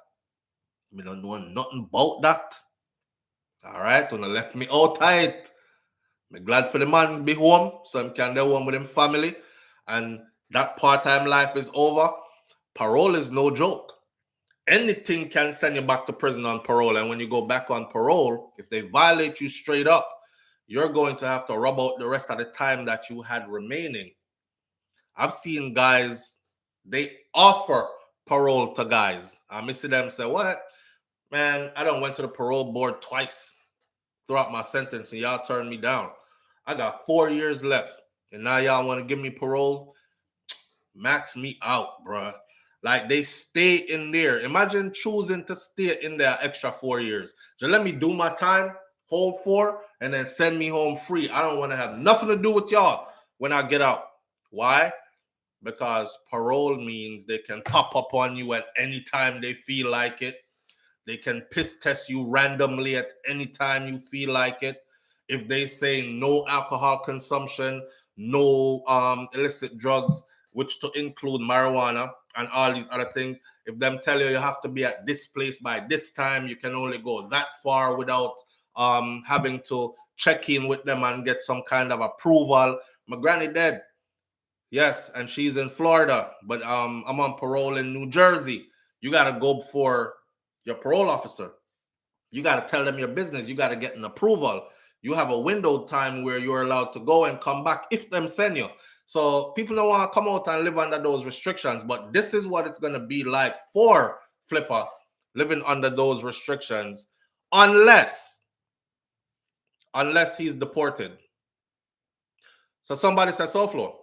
Me don't know nothing about that. All right, when I left me out tight. I'm glad for the man be home, so he can go home with him family. And that part-time life is over. Parole is no joke. Anything can send you back to prison on parole. And when you go back on parole, if they violate you straight up, you're going to have to rub out the rest of the time that you had remaining. I've seen guys, they offer parole to guys. I see them say, what? Man, I done went to the parole board twice throughout my sentence and y'all turned me down. I got 4 years left. And now y'all want to give me parole? Max me out, bruh. Like they stay in there. Imagine choosing to stay in there extra 4 years. Just let me do my time, hold 4, and then send me home free. I don't want to have nothing to do with y'all when I get out. Why? Because parole means they can pop up on you at any time they feel like it. They can piss test you randomly at any time you feel like it. If they say no alcohol consumption, no illicit drugs, which to include marijuana and all these other things, if them tell you have to be at this place by this time, you can only go that far without having to check in with them and get some kind of approval. My granny dead. Yes, and she's in Florida, but I'm on parole in New Jersey. You got to go before your parole officer. You got to tell them your business. You got to get an approval. You have a window time where you're allowed to go and come back if them send you. So people don't want to come out and live under those restrictions, but this is what it's going to be like for Flippa living under those restrictions, unless he's deported. So somebody says, SouFLo,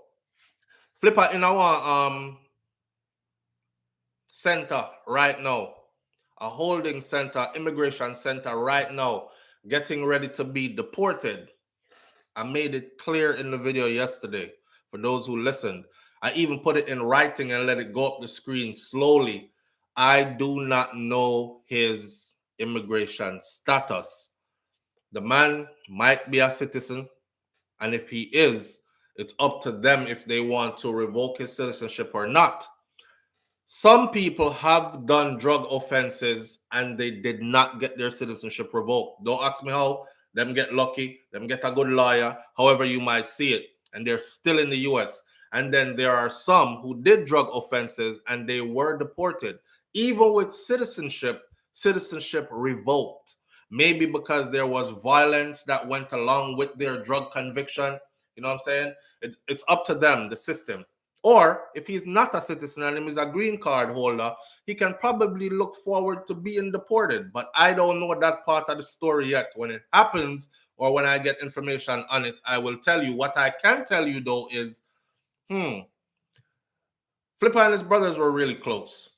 Flippa in our center right now, a holding center, immigration center right now, getting ready to be deported. I made it clear in the video yesterday for those who listened. I even put it in writing and let it go up the screen slowly. I do not know his immigration status. The man might be a citizen, and if he is, it's up to them if they want to revoke his citizenship or not. Some people have done drug offenses and they did not get their citizenship revoked. Don't ask me how. Them get lucky, them get a good lawyer, however you might see it, and they're still in the US. And then there are some who did drug offenses and they were deported, even with citizenship revoked. Maybe because there was violence that went along with their drug conviction. You know what I'm saying? It's up to them, the system. Or if he's not a citizen and he's a green card holder, he can probably look forward to being deported. But I don't know that part of the story yet. When it happens or when I get information on it, I will tell you. What I can tell you, though, is Flippa and his brothers were really close.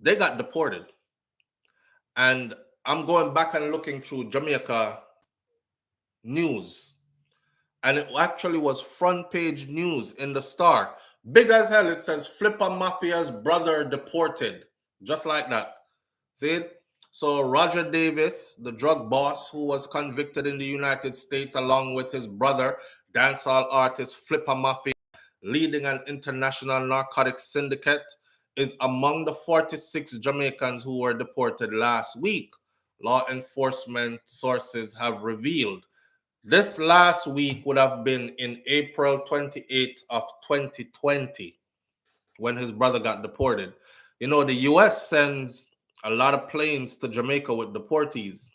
They got deported. And I'm going back and looking through Jamaica news. And it actually was front page news in the Star. Big as hell, it says Flippa Mafia's brother deported. Just like that. See it? So Roger Davis, the drug boss who was convicted in the United States along with his brother, dancehall artist Flippa Mafia, leading an international narcotics syndicate, is among the 46 Jamaicans who were deported last week, law enforcement sources have revealed. This last week would have been in April 28th of 2020 when his brother got deported. You know, the U.S. sends a lot of planes to Jamaica with deportees.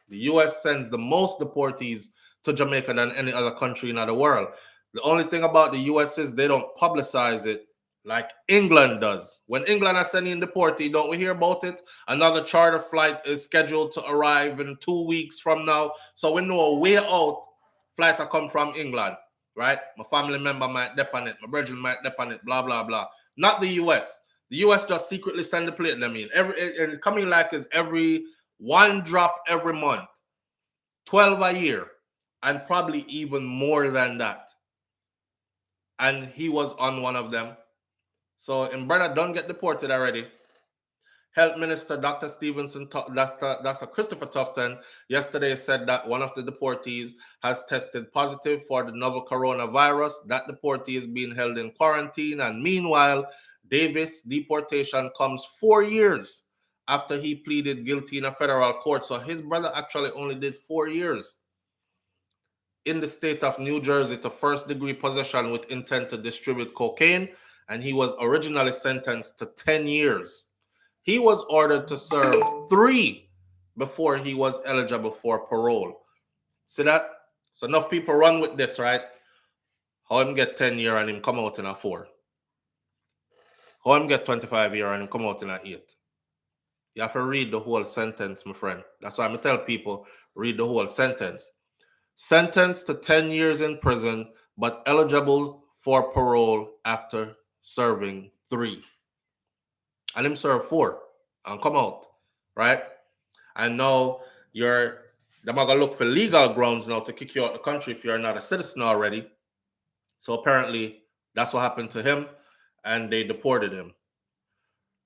The U.S. sends the most deportees to Jamaica than any other country in the world. The only thing about the U.S. is they don't publicize it like England does. When England are sending deportee, don't we hear about it? Another charter flight is scheduled to arrive in 2 weeks from now. So we know a way out flight will come from England, right? My family member might dep on it. My brethren might dep on it, blah, blah, blah. Not the U.S. The U.S. just secretly send the plane. I mean, it's coming like it's every one drop every month, 12 a year, and probably even more than that. And he was on one of them. So, and brother don't get deported already. Health Minister Dr. Dr. Christopher Tufton yesterday said that one of the deportees has tested positive for the novel coronavirus. That deportee is being held in quarantine. And meanwhile, Davis' deportation comes 4 years after he pleaded guilty in a federal court. So his brother actually only did 4 years in the state of New Jersey to first-degree possession with intent to distribute cocaine, and he was originally sentenced to 10 years. He was ordered to serve 3 before he was eligible for parole. See that? So enough people run with this, right? How him get 10 years and him come out in a 4? How him get 25 years and him come out in a 8? You have to read the whole sentence, my friend. That's why I tell people, read the whole sentence. Sentenced to 10 years in prison, but eligible for parole after serving 3. And him serve 4 and come out, right? And now they're going to look for legal grounds now to kick you out of the country if you're not a citizen already. So apparently that's what happened to him, and they deported him.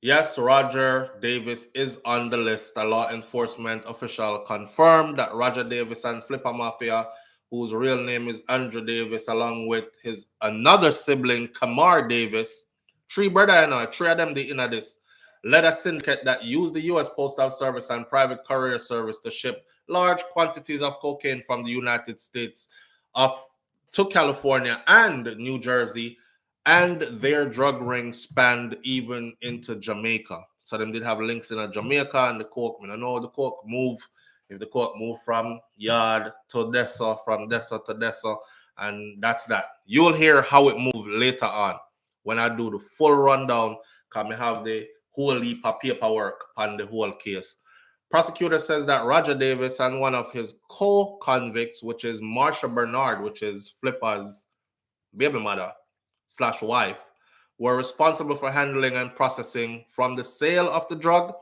Yes, Roger Davis is on the list. A law enforcement official confirmed that Roger Davis and Flippa Mafia, whose real name is Andrew Davis, along with his another sibling, Kamar Davis, 3 brothers, 3 of them, in this, led a syndicate that used the U.S. Postal Service and private courier service to ship large quantities of cocaine from the United States to California and New Jersey. And their drug ring spanned even into Jamaica. So them did have links in Jamaica and the coke. I know the coke move. If the coke move from yard to Dessa, from Dessa to Dessa, And that's that. You'll hear how it moved later on when I do the full rundown, because I have the whole heap of paperwork on the whole case. Prosecutor says that Roger Davis and one of his co-convicts, which is Marsha Bernard, which is Flippa's baby mother / wife, were responsible for handling and processing from the sale of the drug,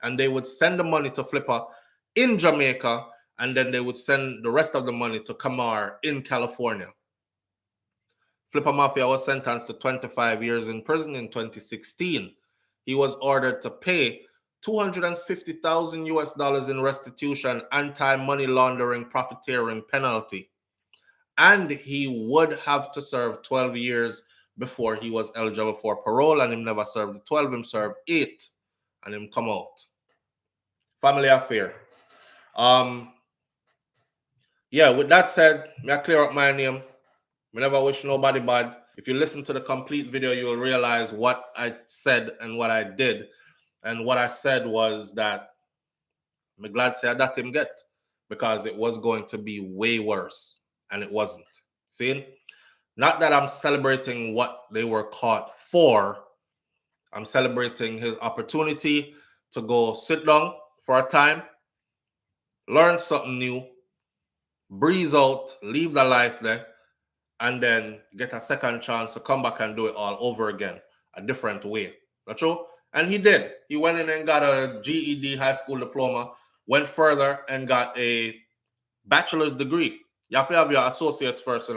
and they would send the money to Flippa in Jamaica, and then they would send the rest of the money to Kamar in California. Flippa Mafia was sentenced to 25 years in prison in 2016. He was ordered to pay $250,000 in restitution, anti-money laundering, profiteering penalty. And he would have to serve 12 years before he was eligible for parole, and him never served 12, him served 8, and him come out. Family affair. Yeah, with that said, I clear up my name. I never wish nobody bad. If you listen to the complete video, you will realize what I said and what I did. And what I said was that I'm glad to say that him get, because it was going to be way worse, and it wasn't. See? Not that I'm celebrating what they were caught for. I'm celebrating his opportunity to go sit down for a time, learn something new, breeze out, leave the life there, and then get a second chance to come back and do it all over again, a different way. Not true? And he did. He went in and got a GED, high school diploma, went further and got a bachelor's degree. You have to have your associates first,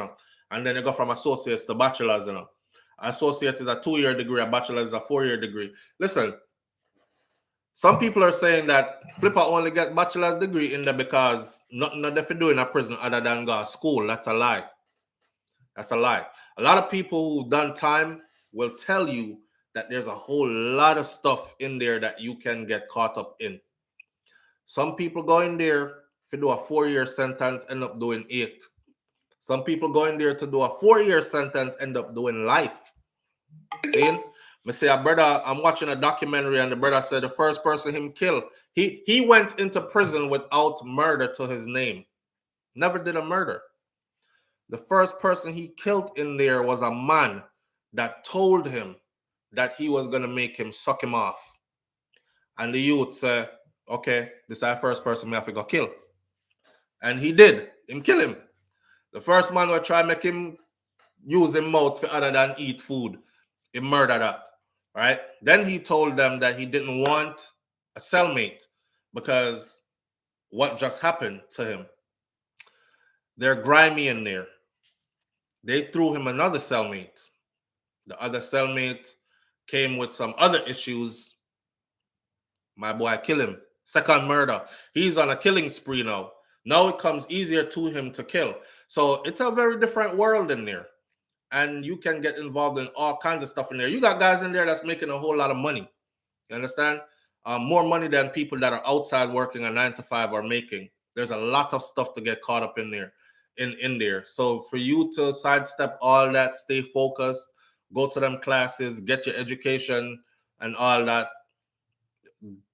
and then you go from associates to bachelor's, Associates is a 2-year degree, a bachelor's is a 4-year degree. Listen, some people are saying that Flippa only get bachelor's degree in there because nothing that they do in a prison other than go to school. That's a lie. That's a lie. A lot of people who've done time will tell you that there's a whole lot of stuff in there that you can get caught up in. Some people go in there to do a 4-year sentence, end up doing 8. Some people go in there to do a 4-year sentence, end up doing life. See? Me say a brother, I'm watching a documentary, and the brother said the first person him kill, he went into prison without murder to his name. Never did a murder. The first person he killed in there was a man that told him that he was going to make him suck him off. And the youth said, okay, this is our first person we have to go kill. And he did. Him kill him. The first man will try to make him use his mouth for other than eat food. He murdered that. Right? Then he told them that he didn't want a cellmate because what just happened to him. They're grimy in there. They threw him another cellmate. The other cellmate came with some other issues. My boy kill him. Second murder. He's on a killing spree now. Now it comes easier to him to kill. So it's a very different world in there. And you can get involved in all kinds of stuff in there. You got guys in there that's making a whole lot of money. You understand? More money than people that are outside working a 9-to-5 are making. There's a lot of stuff to get caught up in there. In there. So for you to sidestep all that, stay focused, go to them classes, get your education and all that,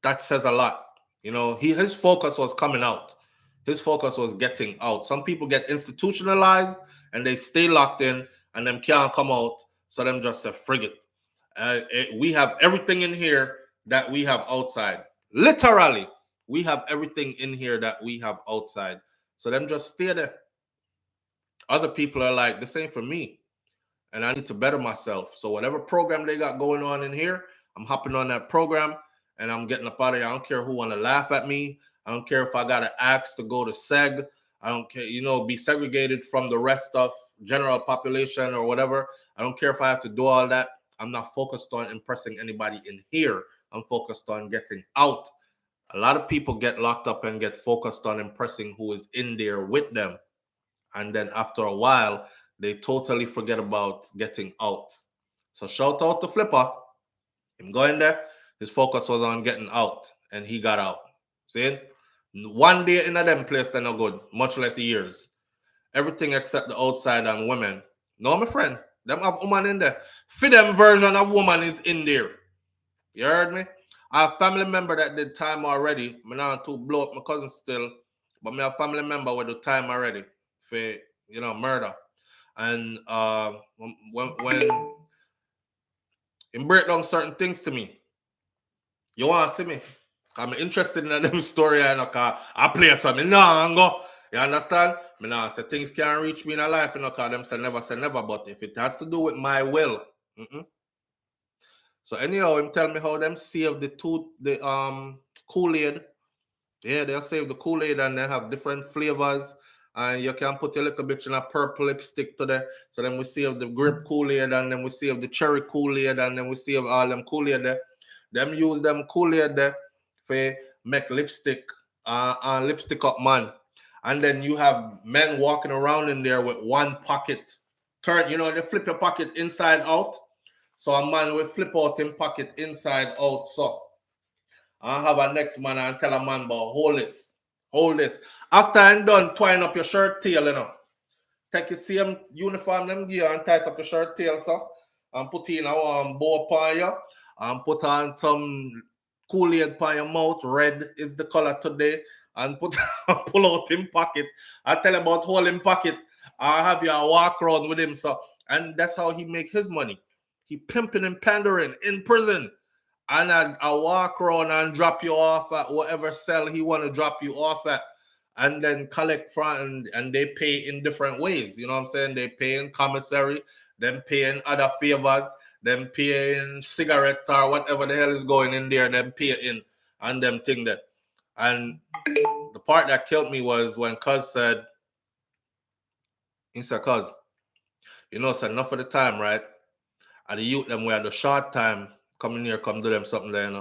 that says a lot. His focus was coming out. His focus was getting out. Some people get institutionalized and they stay locked in and them can't come out. So them just say, frigate. We have everything in here that we have outside. Literally, we have everything in here that we have outside. So them just stay there. Other people are like, this ain't for me. And I need to better myself. So whatever program they got going on in here, I'm hopping on that program and I'm getting up out of here. I don't care who want to laugh at me. I don't care if I got to ask to go to seg. I don't care, be segregated from the rest of general population or whatever. I don't care if I have to do all that. I'm not focused on impressing anybody in here. I'm focused on getting out. A lot of people get locked up and get focused on impressing who is in there with them. And then after a while, they totally forget about getting out. So shout out to Flippa. Him going there, his focus was on getting out, and he got out. See? One day in a them place, they're not good, much less years. Everything except the outside and women. No, my friend, them have woman in there. For them version of woman is in there. You heard me? I have a family member that did time already. I'm not to blow up my cousin still, but I have a family member with the time already for, murder. And when he break down certain things to me, you want to see me? I'm interested in them story. I know, cause I play so me nah go. You understand? Me nah say things can't reach me in a life. You know, cause them say never. But if it has to do with my will, so anyhow, him tell me how them save the Kool-Aid. Yeah, they'll save the Kool-Aid and they have different flavors. And you can put a little bit in a purple lipstick to there. So then we save the grape Kool-Aid and then we save the cherry Kool-Aid and then we save all them Kool-Aid there. Them use them Kool-Aid there for make lipstick lipstick up man. And then you have men walking around in there with one pocket. They flip your pocket inside out. So a man will flip out him pocket inside out. So I have a next man and tell a man about hold this. After I'm done, twine up your shirt tail, Take your same uniform them gear and tight up your shirt tail, so. And put in a bow upon you. And put on some Kool-Aid upon your mouth. Red is the color today. And pull out him pocket. I tell him about hold him pocket. I have you walk around with him, so. And that's how he make his money. He pimping and pandering in prison. And I walk around and drop you off at whatever cell he want to drop you off at, and then collect from, and they pay in different ways. You know what I'm saying? They pay in commissary, then pay in other favors, then pay in cigarettes or whatever the hell is going in there, then pay in and them thing that. And the part that killed me was when Cuz said, Cuz, it's enough of the time, right? And the youth them were the short time coming here, come do them something there,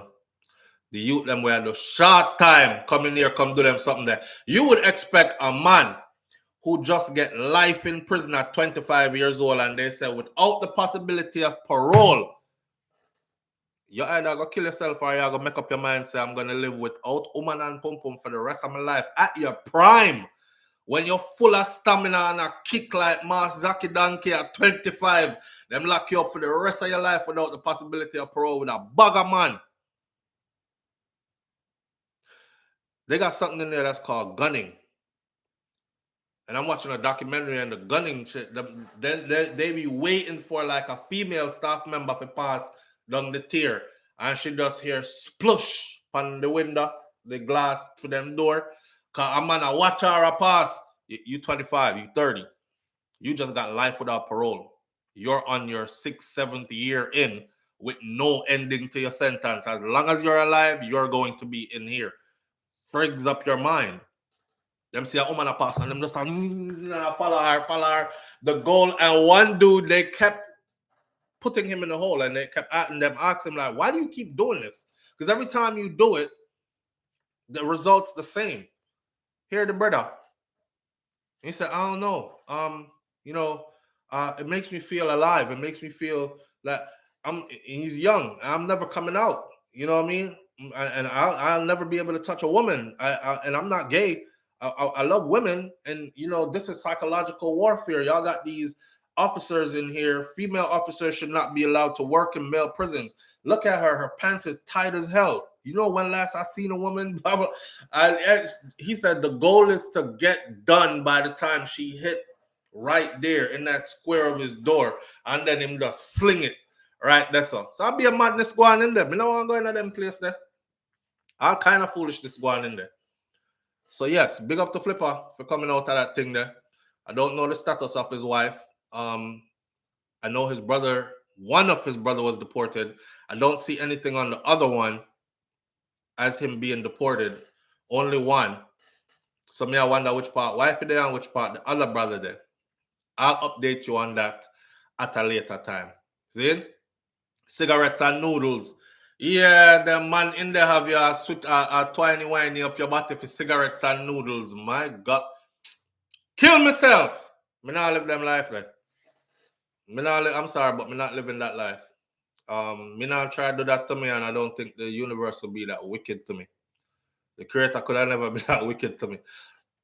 The youth them were the short time coming here, come do them something there. You would expect a man who just get life in prison at 25 years old, and they say without the possibility of parole, you either go kill yourself or you go make up your mind, say I'm gonna live without woman and pum pum for the rest of my life. At your prime, when you're full of stamina and a kick like Mas Zaki Donkey at 25, them lock you up for the rest of your life without the possibility of parole with a bag of man. They got something in there that's called gunning. And I'm watching a documentary and the gunning shit. Then they be waiting for like a female staff member to pass down the tier. And she just hear splush on the window, the glass for them door. Cause a man a watch her a pass. You 25, you 30. You just got life without parole. You're on your 6th, 7th year in with no ending to your sentence. As long as you're alive, you're going to be in here. Frigs up your mind. Them see a woman a pass and them just follow her. The goal, and one dude, they kept putting him in the hole and they kept asking him like, why do you keep doing this? Because every time you do it, the result's the same. Here the brother. He said, I don't know. It makes me feel alive. It makes me feel like he's young. I'm never coming out. You know what I mean? And I'll never be able to touch a woman. And I'm not gay. I love women, and this is psychological warfare. Y'all got these officers in here. Female officers should not be allowed to work in male prisons. Look at her; pants is tight as hell. You know when last I seen a woman? He said the goal is to get done by the time she hit right there in that square of his door, and then him just sling it right. That's all. So I'll be a madness going in there. You know I'm going to them place there. All kind of foolishness going in there. So yes, big up to Flippa for coming out of that thing there. I don't know the status of his wife. I know his brother, one of his brother was deported. I don't see anything on the other one as him being deported. Only one. So me I wonder which part wife is there and which part the other brother there. I'll update you on that at a later time. See? Cigarettes and noodles. Yeah, the man in there have your sweet twiny whiny up your body for cigarettes and noodles. My God. Kill myself. Me not live them life like. I'm sorry, but me not living that life. Me not try to do that to me, and I don't think the universe will be that wicked to me. The creator could have never been that wicked to me.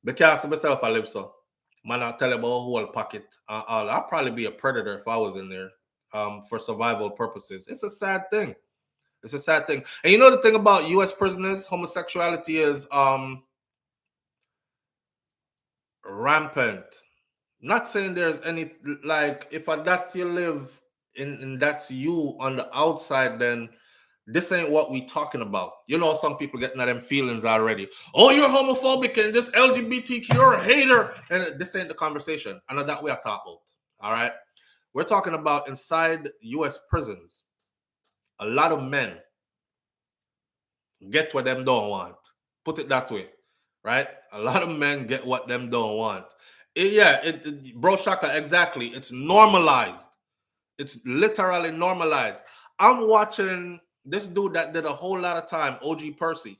Because myself I live so. Man, I'll tell you about a whole pocket. I'll probably be a predator if I was in there. For survival purposes. It's a sad thing. It's a sad thing. And you know the thing about U.S. prisoners, homosexuality is rampant. Not saying there's any, like, if that you live in that's you on the outside, then this ain't what we talking about. You know, some people getting at them feelings already. Oh, you're homophobic and this LGBTQ, you're a hater. And this ain't the conversation. And that we are talking about. All right. We're talking about inside US prisons. A lot of men get what them don't want. Put it that way. Right? A lot of men get what them don't want. Bro Shaka, exactly. It's normalized. It's literally normalized. I'm watching this dude that did a whole lot of time, OG Percy.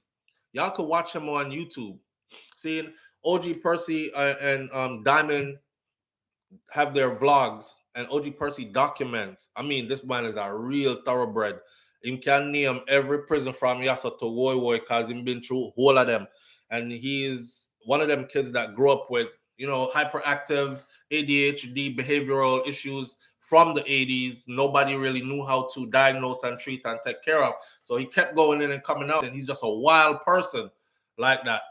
Y'all could watch him on YouTube. Seeing OG Percy and Diamond have their vlogs, and OG Percy documents. I mean, this man is a real thoroughbred. Him can name every prison from Yasa to Woy Woy because he's been through all of them. And he's one of them kids that grew up with, hyperactive ADHD behavioral issues from the 80s. Nobody really knew how to diagnose and treat and take care of. So he kept going in and coming out, and he's just a wild person like that.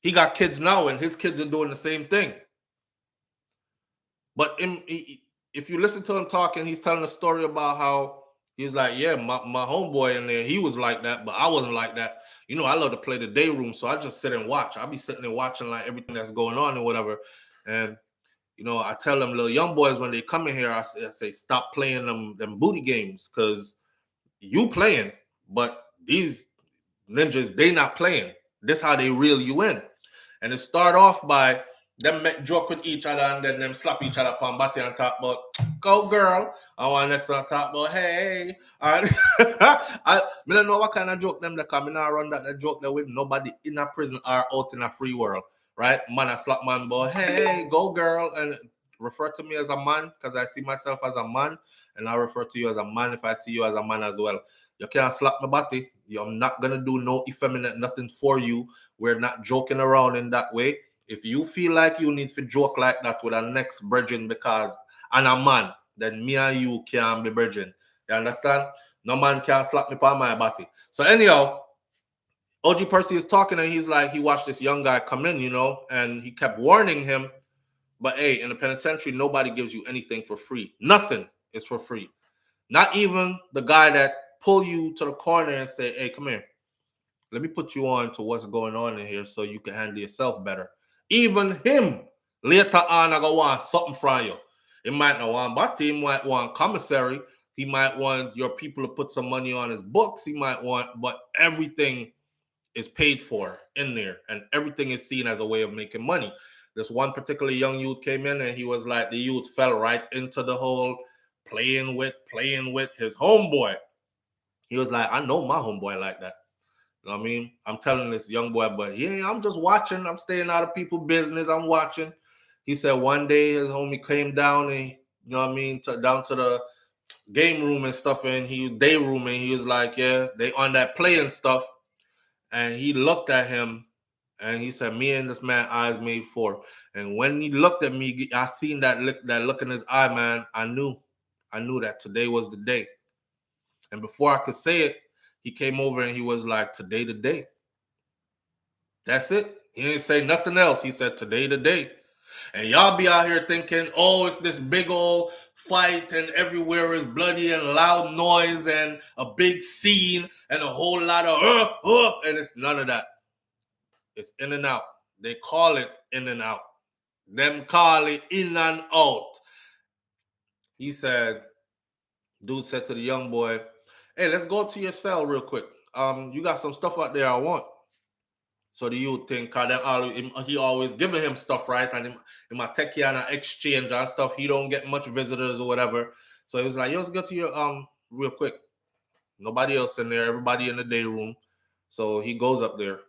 He got kids now, and his kids are doing the same thing. But if you listen to him talking, he's telling a story about how he's like, yeah, my homeboy in there, he was like that, but I wasn't like that. I love to play the day room, so I just sit and watch. I'll be sitting there watching like everything that's going on and whatever. And I tell them little young boys when they come in here, I say stop playing them booty games, because you playing, but these ninjas, they not playing. This how they reel you in. And it start off by them make joke with each other, and then them slap each other upon body and talk about, go girl. I want next one talk about, hey. And I don't know what kind of joke them they come in and run that joke there with nobody in a prison or out in a free world. Right? Man, I slap man, but hey, go girl. And refer to me as a man because I see myself as a man, and I refer to you as a man if I see you as a man as well. You can't slap my body. I'm not gonna do no effeminate nothing for you. We're not joking around in that way. If you feel like you need to joke like that with a next brethren because I'm a man, then me and you can be brethren. You understand? No man can slap me on my body. So anyhow, OG Percy is talking, and he's like, he watched this young guy come in, and he kept warning him. But hey, in the penitentiary, nobody gives you anything for free. Nothing is for free. Not even the guy that pull you to the corner and say, hey, come here. Let me put you on to what's going on in here so you can handle yourself better. Even him, later on, I go want something from you. He might not want, but he might want commissary. He might want your people to put some money on his books. He might want, but everything is paid for in there, and everything is seen as a way of making money. This one particular young youth came in, and he was like, the youth fell right into the whole playing with his homeboy. He was like, I know my homeboy like that. You know what I mean? I'm telling this young boy, but yeah, I'm just watching. I'm staying out of people's business. I'm watching. He said one day his homie came down and, you know what I mean, down to the game room and stuff, and day room, and he was like, yeah, they on that playing stuff. And he looked at him and he said, me and this man eyes made for. And when he looked at me, I seen that look in his eye, man. I knew that today was the day. And before I could say it, he came over and he was like, today the day. That's it. He didn't say nothing else. He said, today the day. And y'all be out here thinking, oh, it's this big old fight and everywhere is bloody and loud noise and a big scene and a whole lot of and it's none of that. It's in and out. They call it in and out. Them call it in and out. He said, dude said to the young boy, hey, let's go to your cell real quick. You got some stuff out there I want. So the youth think, he always giving him stuff, right? And he might take you on an exchange and stuff. He don't get much visitors or whatever. So he was like, yo, let's go to your real quick. Nobody else in there, everybody in the day room. So he goes up there.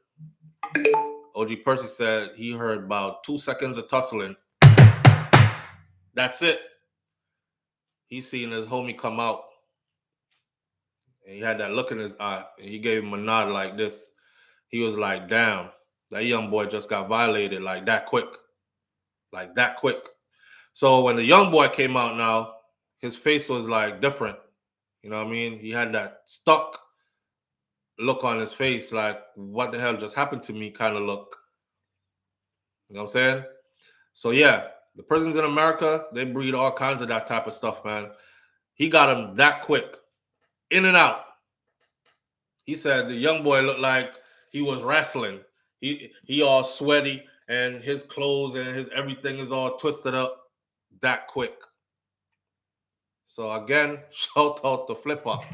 OG Percy said he heard about 2 seconds of tussling. That's it. He seen his homie come out. And he had that look in his eye. And he gave him a nod like this. He was like, damn, that young boy just got violated like that quick. Like that quick. So when the young boy came out now, his face was like different. You know what I mean? He had that stuck look on his face, like, what the hell just happened to me kind of look. You know what I'm saying? So yeah, The prisons in America, they breed all kinds of that type of stuff, man. He got him that quick. In and out. He said the young boy looked like he was wrestling. He all sweaty and his clothes and his everything is all twisted up that quick. So again, shout out to Flippa.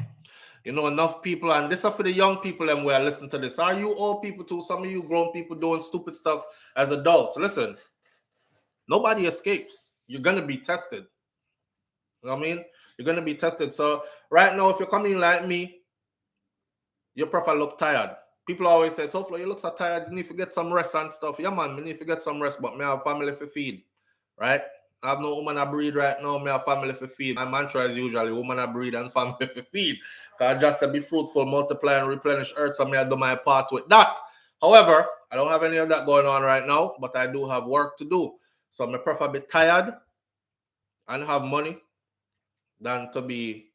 You know, enough people, and this is for the young people and where I listen to this. Are you old people too? Some of you grown people doing stupid stuff as adults. Listen, nobody escapes. You're gonna be tested. You know what I mean? You're gonna be tested. So right now, if you're coming like me, your profile look tired. People always say, SouFlo, you look so tired, you need to get some rest and stuff. Yeah, man, me need to get some rest, but me have family to feed, right? I have no woman I breed right now, me have family to feed. My mantra is usually woman I breed and family to feed. Because just to be fruitful, multiply, and replenish earth, so me I do my part with that. However, I don't have any of that going on right now, but I do have work to do. So I prefer be tired and have money than to be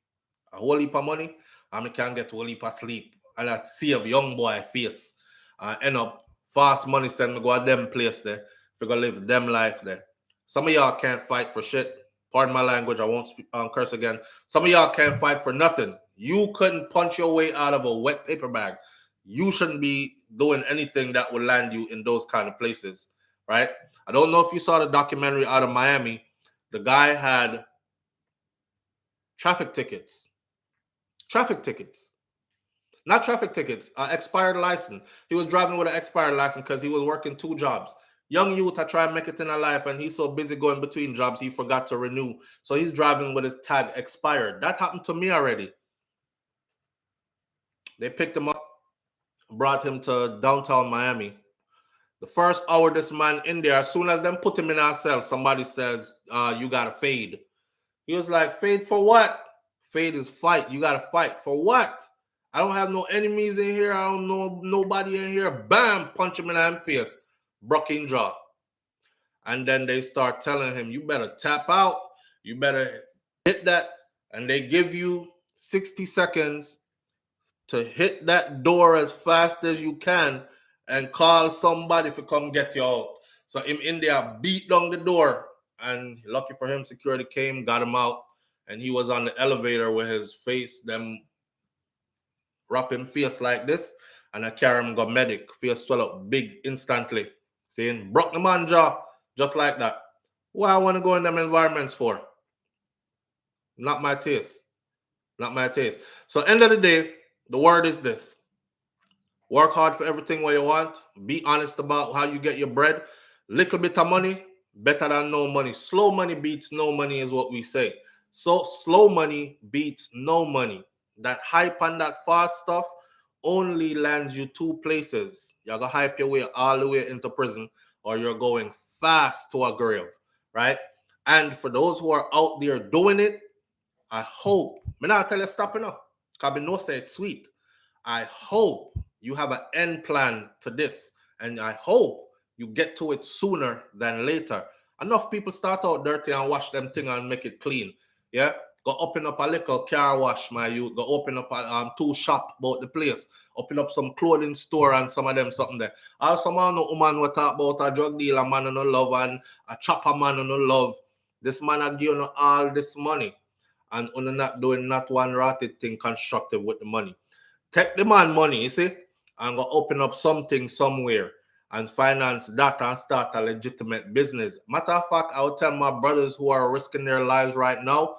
a whole heap of money and I can get a whole heap of sleep and that save young boy face and end up fast money send me go to them place there if you go live them life there. Some of y'all can't fight for shit. Pardon my language, I won't curse again. Some of y'all can't fight for nothing. You couldn't punch your way out of a wet paper bag. You shouldn't be doing anything that would land you in those kind of places, right? I don't know if you saw the documentary out of Miami. The guy had traffic tickets. Not traffic tickets, expired license. He was driving with an expired license because he was working 2 jobs. Young youth are trying to make it in a life, and he's so busy going between jobs, he forgot to renew. So he's driving with his tag expired. That happened to me already. They picked him up, brought him to downtown Miami. The first hour this man in there, as soon as them put him in our cell, somebody says, you got to fade. He was like, fade for what? Fade is fight. You got to fight. For what? I don't have no enemies in here. I don't know nobody in here. Bam! Punch him in the face. Broken jaw. And then they start telling him, you better tap out. You better hit that. And they give you 60 seconds to hit that door as fast as you can and call somebody to come get you out. So him in there beat down the door. And lucky for him, security came, got him out. And he was on the elevator with his face, them wrap him face like this, and I carry him go medic, face swell up big instantly. Saying, broke the man jaw, just like that. What I want to go in them environments for? Not my taste. Not my taste. So end of the day, the word is this. Work hard for everything what you want. Be honest about how you get your bread. Little bit of money, better than no money. Slow money beats no money is what we say. So slow money beats no money. That hype and that fast stuff only lands you 2 places. You're going to hype your way all the way into prison, or you're going fast to a grave, right? And for those who are out there doing it, I hope, me not tell you stop enough, because I know say it's sweet. I hope you have an end plan to this, and I hope you get to it sooner than later. Enough people start out dirty and wash them thing and make it clean. Yeah, go open up a little car wash, my youth. Go open up a 2 shop about the place. Open up some clothing store and some of them something there. Also, man, no woman will talk about a drug dealer man and no love and a chopper man and no love. This man a give you all this money, and you're not doing not one rotted thing constructive with the money. Take the man money, you see, and go open up something somewhere and finance that and start a legitimate business. Matter of fact, I would tell my brothers who are risking their lives right now,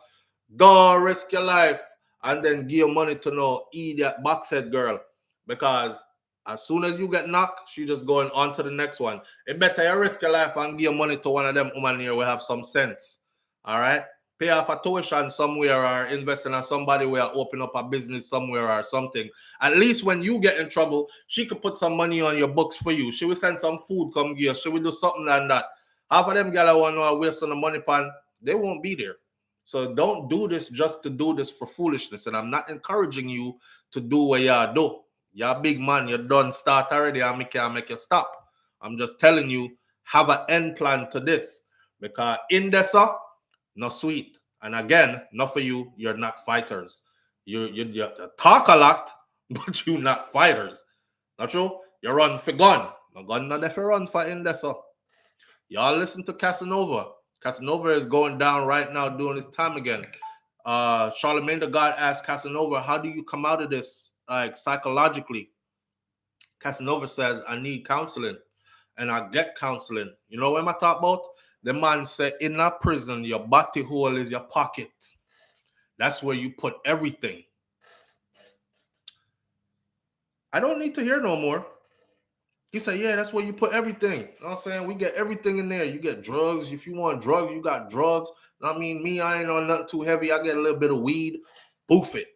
don't risk your life and then give money to no idiot boxhead girl. Because as soon as you get knocked, she just going on to the next one. It better you risk your life and give money to one of them women here will have some sense. All right? Pay off a tuition somewhere or invest in somebody where open up a business somewhere or something. At least when you get in trouble, she could put some money on your books for you. She will send some food, come give you. She will do something like that. Half of them gala want to waste on the money pan, they won't be there. So don't do this just to do this for foolishness. And I'm not encouraging you to do what y'all do. You're big man, you're done start already and I can't make you stop. I'm just telling you, have an end plan to this. Because in this, not sweet. And again, not for you, you're not fighters. You talk a lot, but you're not fighters. Not true? You run for gun. No gun not if you run for in there, so. Y'all listen to Casanova. Casanova is going down right now doing his time again. Charlemagne the God asked Casanova, how do you come out of this, like, psychologically? Casanova says, I need counseling, and I get counseling. You know what I'm talking about? The man said, in a prison, your body hole is your pocket. That's where you put everything. I don't need to hear no more. He said, yeah, that's where you put everything. You know what I'm saying? We get everything in there. You get drugs. If you want drugs, you got drugs. I mean, me, I ain't on nothing too heavy. I get a little bit of weed. Boof it.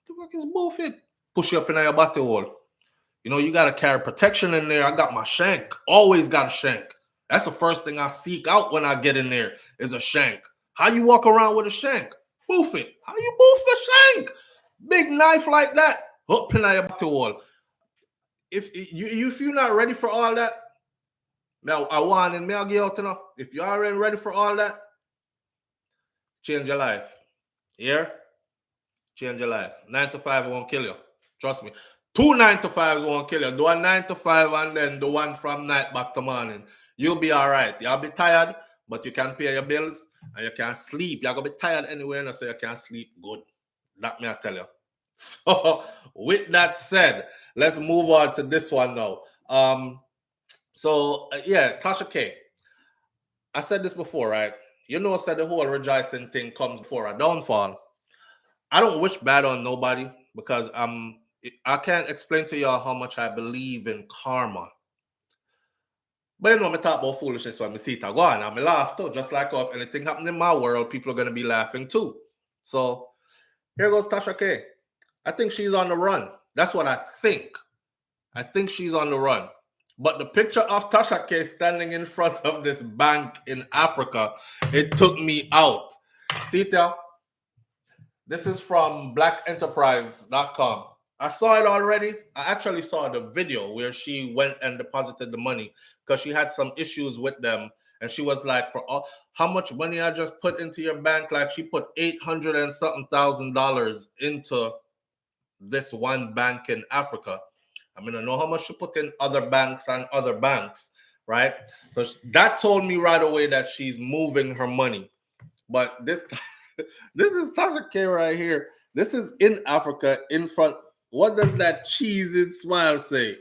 What the fuck is boof it? Push you up in your body hole. You know, you got to carry protection in there. I got my shank. Always got a shank. That's the first thing I seek out when I get in there is a shank. How you walk around with a shank? Boof it. How you boof a shank? Big knife like that. Up in your body hole. If you're not ready for all that, now I want and I'll get out to know. If you already ready for all that, change your life. Yeah? Change your life. 9 to 5 won't kill you. Trust me. 2 9 to 5s won't kill you. Do a 9 to 5 and then do one from night back to morning. You'll be all right. You'll be tired, but you can pay your bills and you can sleep. You're going to be tired anyway, and so you can't sleep good. That me I tell you. So with that said, let's move on to this one now. Yeah, Tasha K. I said this before, right? You know, I said the whole rejoicing thing comes before a downfall. I don't wish bad on nobody because I can't explain to y'all how much I believe in karma. But you know, I talk about foolishness when I see it go on. I laugh too. Just like if anything happened in my world, people are going to be laughing too. So here goes Tasha K. I think she's on the run. That's what I think. I think she's on the run. But the picture of Tasha K standing in front of this bank in Africa, it took me out. See it, y'all? This is from blackenterprise.com. I saw it already. I actually saw the video where she went and deposited the money because she had some issues with them. And she was like, for all, how much money I just put into your bank? Like she put $800 and something thousand into this one bank in Africa. I mean, I know how much she put in other banks and other banks, right? So that told me right away that she's moving her money. But this is Tasha K right here. This is in Africa in front. What does that cheesy smile say?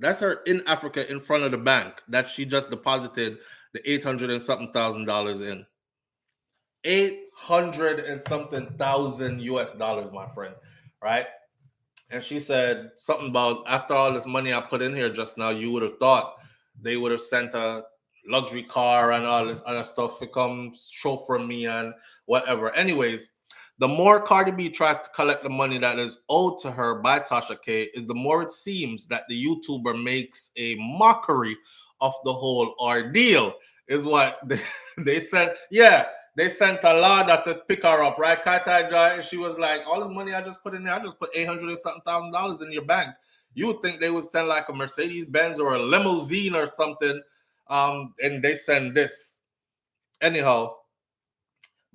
That's her in Africa in front of the bank that she just deposited the $800 and something thousand in. 800 and something thousand US dollars, my friend, right? And she said something about after all this money I put in here just now, you would have thought they would have sent a luxury car and all this other stuff to come chauffeur me and whatever. Anyways, the more Cardi B tries to collect the money that is owed to her by Tasha K, is the more it seems that the YouTuber makes a mockery of the whole ordeal, is what they said. Yeah, they sent a ladder to pick her up, right? Kai Joy, she was like, all this money I just put in there, I just put $800 and something thousand in your bank. You would think they would send like a Mercedes Benz or a limousine or something, and they send this. Anyhow,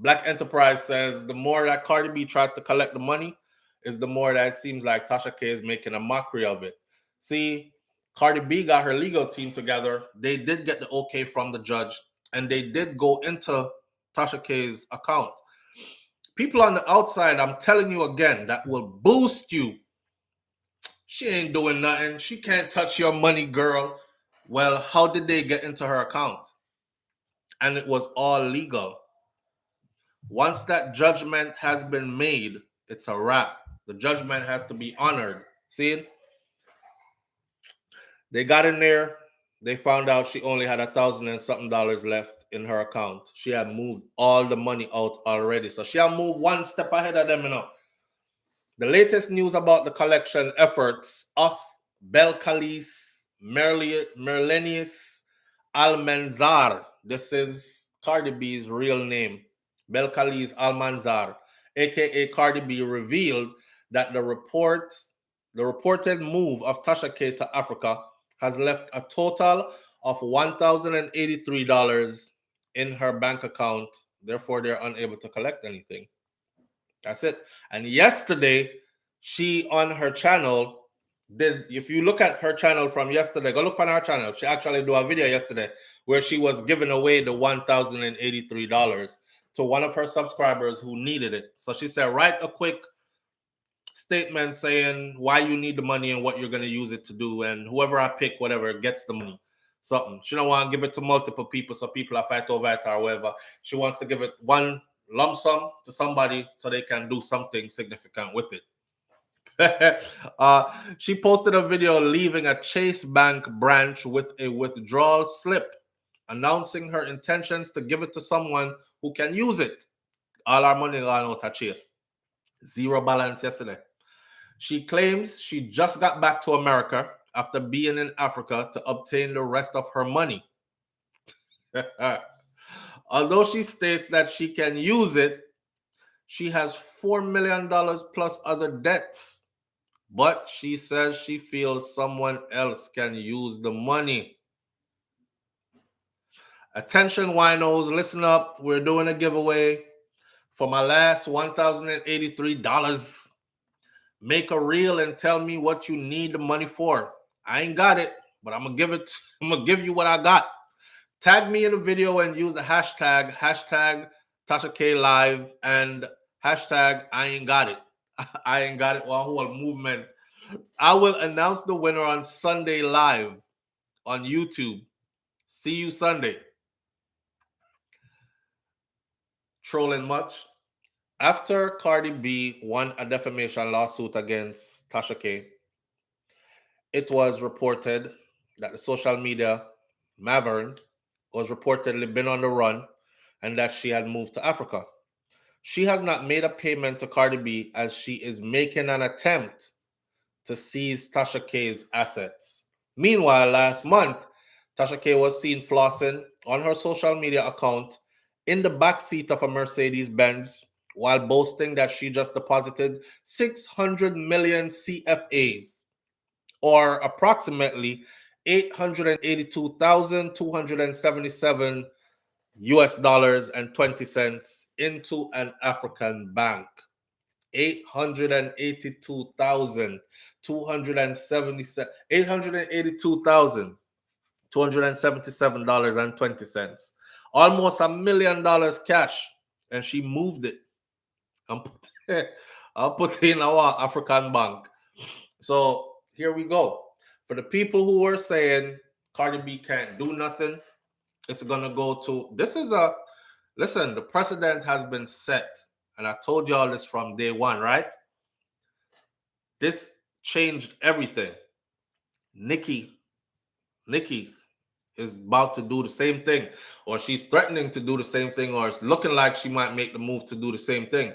Black Enterprise says the more that Cardi B tries to collect the money, is the more that it seems like Tasha K is making a mockery of it. See, Cardi B got her legal team together. They did get the okay from the judge, and they did go into Tasha K's account. People on the outside, I'm telling you again, that will boost you. She ain't doing nothing. She can't touch your money, girl. Well, how did they get into her account? And it was all legal. Once that judgment has been made, it's a wrap. The judgment has to be honored. See? They got in there. They found out she only had $1,000 and something left in her account. She had moved all the money out already. So she had moved one step ahead of them, you know. The latest news about the collection efforts of Belcalis Merlenius Almanzar. This is Cardi B's real name. Belcalis Almanzar, aka Cardi B, revealed that the reported move of Tasha K to Africa has left a total of $1,083 in her bank account. Therefore, they're unable to collect anything. That's it. And yesterday, she on her channel if you look at her channel from yesterday, go look on our channel. She actually do a video yesterday where she was giving away the $1,083 to one of her subscribers who needed it. So she said, write a quick statement saying why you need the money and what you're going to use it to do, and whoever I pick, whatever, gets the money. Something. She don't want to give it to multiple people so people are fight over it or whatever. She wants to give it one lump sum to somebody so they can do something significant with it. She posted a video leaving a Chase Bank branch with a withdrawal slip announcing her intentions to give it to someone who can use it. All our money gone out of Chase. Zero balance yesterday. She claims she just got back to America after being in Africa to obtain the rest of her money. Although she states that she can use it, she has $4 million plus other debts. But she says she feels someone else can use the money. Attention, winos, listen up. We're doing a giveaway for my last $1,083. Make a reel and tell me what you need the money for. I ain't got it, but I'm gonna give you what I got. Tag me in the video and use the hashtag Tasha K Live and hashtag I ain't got it. I ain't got it. Well, whole movement. I will announce the winner on Sunday live on YouTube. See you Sunday. Trolling much? After Cardi B won a defamation lawsuit against Tasha K, it was reported that the social media Mavern was reportedly been on the run and that she had moved to Africa. She has not made a payment to Cardi B as she is making an attempt to seize Tasha K's assets. Meanwhile, last month, Tasha K was seen flossing on her social media account in the backseat of a Mercedes-Benz while boasting that she just deposited 600 million CFAs, or approximately 882,277 US dollars and 20 cents into an African bank. 882,277 almost $1 million cash, and she moved it and put it in our African bank. So here we go. For the people who were saying Cardi B can't do nothing, it's gonna go to listen, the precedent has been set. And I told y'all this from day one, right? This changed everything. Nikki is about to do the same thing, or she's threatening to do the same thing, or it's looking like she might make the move to do the same thing.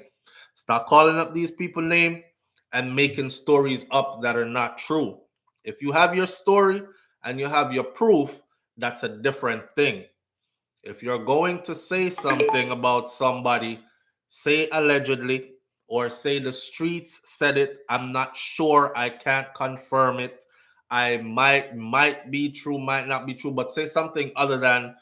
Start calling up these people's name and making stories up that are not true. If you have your story and you have your proof, that's a different thing. If you're going to say something about somebody, say allegedly, or say the streets said it. I'm not sure. I can't confirm it. I might be true, might not be true, but say something other than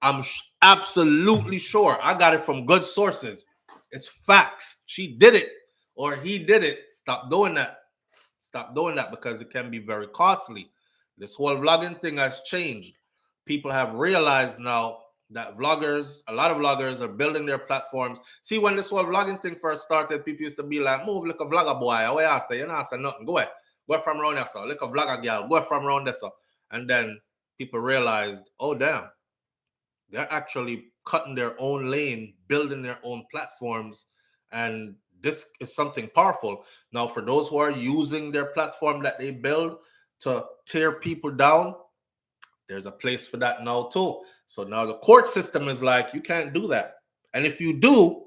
I'm absolutely sure. I got it from good sources. It's facts. She did it or he did it. Stop doing that. Stop doing that because it can be very costly. This whole vlogging thing has changed. People have realized now that a lot of vloggers are building their platforms. See, when this whole vlogging thing first started, people used to be like, move like a vlogger boy. What you say? You know, I say nothing. Go ahead. Go from around there, so. Like a vlogger girl. Go from around there, so. And then people realized, oh, damn. They're actually cutting their own lane, building their own platforms. And this is something powerful. Now, for those who are using their platform that they build to tear people down, there's a place for that now too. So now the court system is like, you can't do that. And if you do,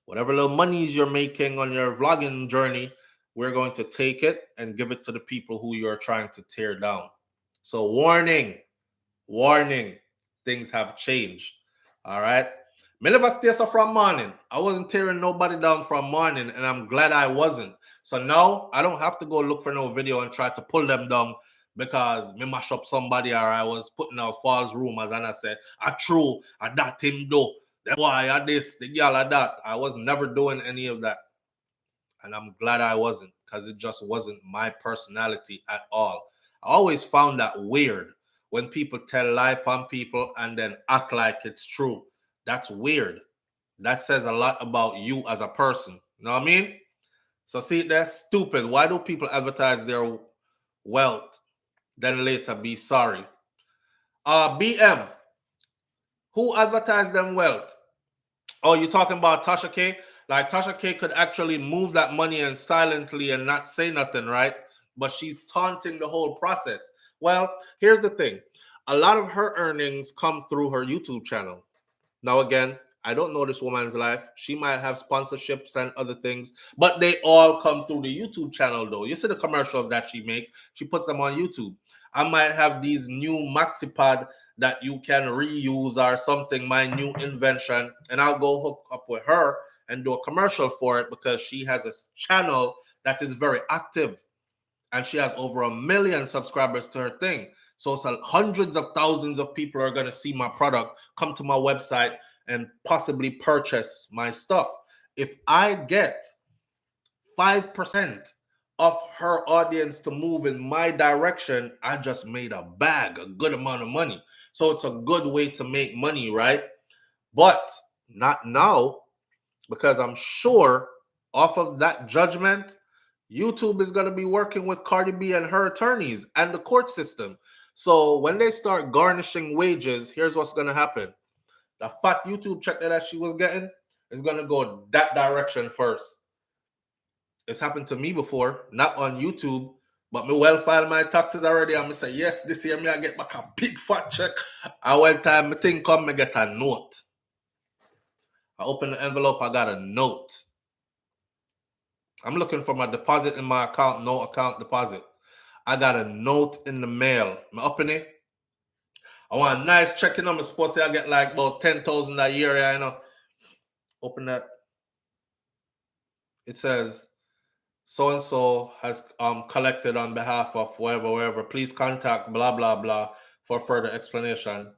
whatever little monies you're making on your vlogging journey, we're going to take it and give it to the people who you're trying to tear down. So warning, things have changed. All right. Me never stay so from morning. I wasn't tearing nobody down from morning, and I'm glad I wasn't. So now I don't have to go look for no video and try to pull them down because me mash up somebody or I was putting out false rumors and I said, I true, I that him do. The boy, I this, the girl, I that. I was never doing any of that. And I'm glad I wasn't. because it just wasn't my personality at all. I always found that weird when people tell lie upon people and then act like it's true. That's weird. That says a lot about you as a person. You know what I mean? So see, that's stupid. Why do people advertise their wealth, then later be sorry? BM, who advertised them wealth? Oh, you're talking about Tasha K? Like Tasha K could actually move that money and silently and not say nothing, right? But she's taunting the whole process. Well, here's the thing. A lot of her earnings come through her YouTube channel. Now, again, I don't know this woman's life. She might have sponsorships and other things, but they all come through the YouTube channel, though. You see the commercials that she make, she puts them on YouTube. I might have these new MaxiPad that you can reuse or something, my new invention, and I'll go hook up with her and do a commercial for it because she has a channel that is very active and she has over 1 million subscribers to her thing. So hundreds of thousands of people are going to see my product, come to my website, and possibly purchase my stuff. If I get 5% of her audience to move in my direction, I just made a bag, a good amount of money. So it's a good way to make money, right? But not now, because I'm sure off of that judgment, YouTube is going to be working with Cardi B and her attorneys and the court system. So when they start garnishing wages, here's what's going to happen. The fat YouTube check that she was getting is going to go that direction first. It's happened to me before, not on YouTube, but me well filed my taxes already. I'm say, yes, this year me I get back a big fat check. And when time me thing come, me get a note. I open the envelope, I got a note. I'm looking for my deposit in my account, no account deposit. I got a note in the mail. I open it. I want a nice checking. I'm supposed to I get like about 10,000 a year, you know. Open that. It says, so-and-so has collected on behalf of wherever. Please contact blah, blah, blah for further explanation.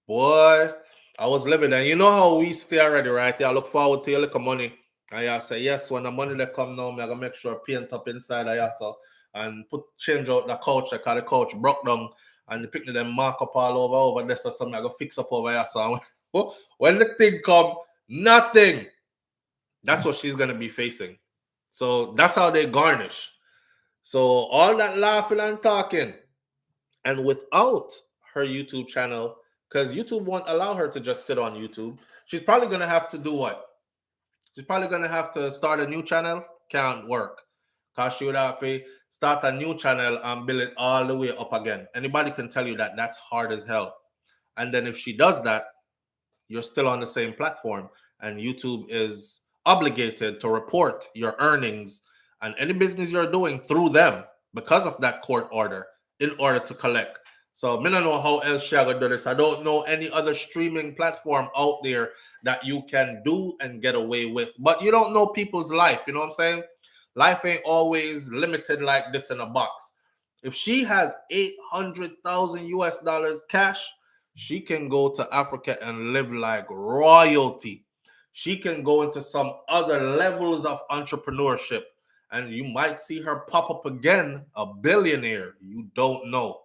Boy, I was living there. You know how we stay already, right? Yeah, I look forward to your little money. And I say, yes, when the money that come now, I'm going to make sure paint up inside of so and change out the couch because the couch broke down and the picnic them mark up all over there. So something I go fix up over here. So when the thing come, nothing. That's what she's going to be facing. So that's how they garnish. So all that laughing and talking, and without her YouTube channel, because YouTube won't allow her to just sit on YouTube, she's probably going to have to do what? She's probably going to have to start a new channel. Can't work. Because she would have to start a new channel and build it all the way up again. Anybody can tell you that that's hard as hell. And then if she does that, you're still on the same platform. And YouTube is obligated to report your earnings and any business you're doing through them because of that court order in order to collect. So I don't know how else she gonna do this. I don't know any other streaming platform out there that you can do and get away with. But you don't know people's life. You know what I'm saying? Life ain't always limited like this in a box. If she has 800,000 US dollars cash, she can go to Africa and live like royalty. She can go into some other levels of entrepreneurship. And you might see her pop up again, a billionaire. You don't know.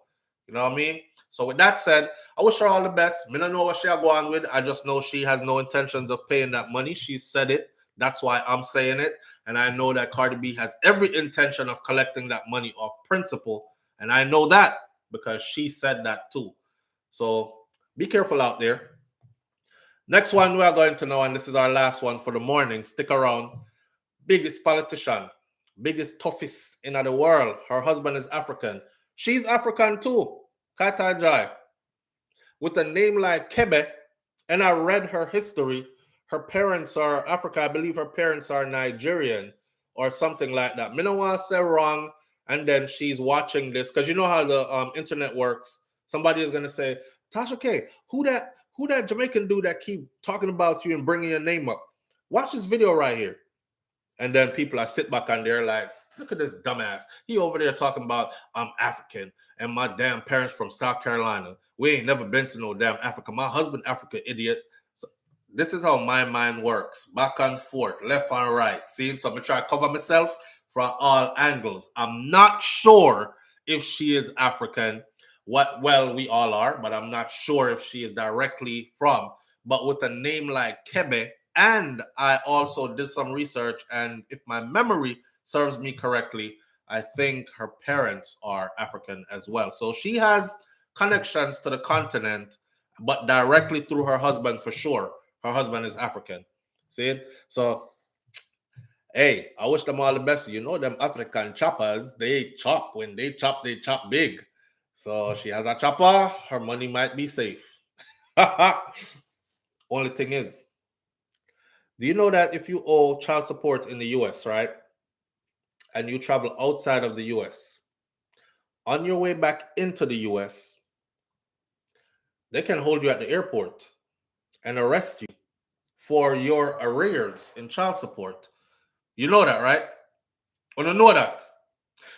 You know what I mean? So with that said, I wish her all the best. I don't know what she'll go on with. I just know she has no intentions of paying that money. She said it. That's why I'm saying it. And I know that Cardi B has every intention of collecting that money off principle. And I know that because she said that too. So be careful out there. Next one we are going to know, and this is our last one for the morning. Stick around. Biggest politician, biggest toughest in the world. Her husband is African. She's African too. Kata Jai. With a name like Kebe, and I read her history. Her parents are African. I believe her parents are Nigerian or something like that. I don't want to say wrong. And then she's watching this because you know how the internet works. Somebody is going to say, Tasha K, who that Jamaican dude that keep talking about you and bringing your name up? Watch this video right here. And then people are sit back and they're like, look at this dumbass. He over there talking about I'm African and my damn parents from South Carolina. We ain't never been to no damn Africa. My husband Africa, idiot. So this is how my mind works. Back and forth, left and right. See, so I'm going to try to cover myself from all angles. I'm not sure if she is African. Well, we all are, but I'm not sure if she is directly from. But with a name like Kebe, and I also did some research, and if my memory serves me correctly, I think her parents are African as well. So she has connections to the continent, but directly through her husband for sure. Her husband is African. See it? So, hey, I wish them all the best. You know, them African choppers, they chop. When they chop big. So she has a chopper, her money might be safe. Only thing is, do you know that if you owe child support in the US, right, and you travel outside of the US, on your way back into the US, they can hold you at the airport and arrest you for your arrears in child support. You know that, right? You don't know that.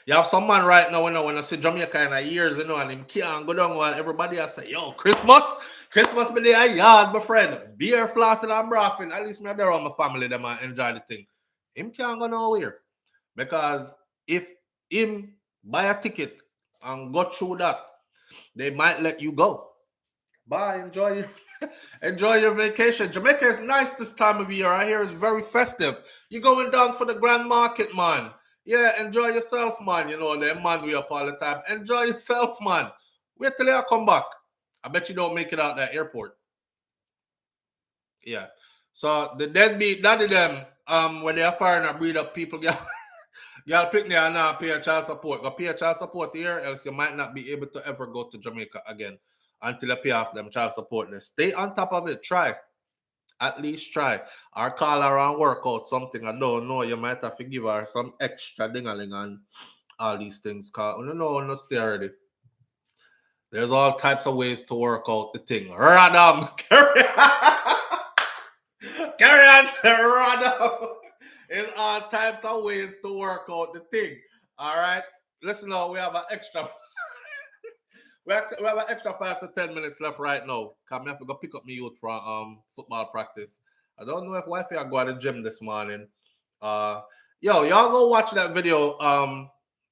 You have some man right now when I see Jamaica in a years, and him can't go down while everybody else say, yo, Christmas be there yard, my friend. Beer flossing and brothing. At least me there around my family, them and enjoy the thing. Him can't go nowhere. Because if him buy a ticket and go through that, they might let you go. Bye. Enjoy your vacation. Jamaica is nice this time of year. I hear it's very festive. You're going down for the grand market, man. Yeah, enjoy yourself, man. You know, them man we up all the time. Enjoy yourself, man. Wait till I come back. I bet you don't make it out that airport. Yeah. So the deadbeat daddy them, when they are firing and breed up people, y'all pick me and now pay a child support. Go pay a child support here, else you might not be able to ever go to Jamaica again until you pay off them child support. Stay on top of it. Try. At least try. Or call her and work out something. I don't know. You might have to give her some extra dingaling on all these things. Cause no stay already. There's all types of ways to work out the thing. Radam. Carry on, Radam. There's all types of ways to work out the thing. All right. Listen now, we have an extra we have an extra 5 to 10 minutes left right now. Cause I have to go pick up my youth from football practice. I don't know if wifey I go to the gym this morning. Y'all go watch that video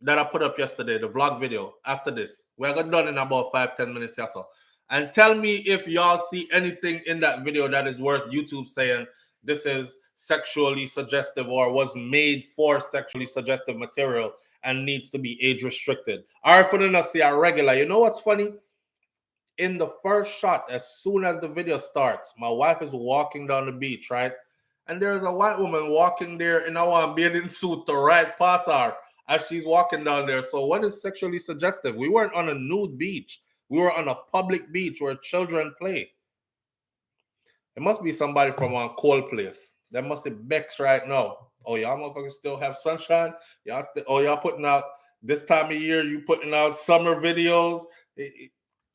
that I put up yesterday, the vlog video. After this, we're gonna done in about 5-10 minutes or so. And tell me if y'all see anything in that video that is worth YouTube saying this is sexually suggestive or was made for sexually suggestive material and needs to be age restricted. Or if we don't see a regular, you know what's funny? In the first shot, as soon as the video starts, my wife is walking down the beach, right? And there's a white woman walking there in a bathing suit to right past her as she's walking down there. So what is sexually suggestive? We weren't on a nude beach. We were on a public beach where children play. It must be somebody from a cold place. That must be Bex right now. Oh, y'all motherfuckers still have sunshine? Y'all putting out this time of year, you putting out summer videos.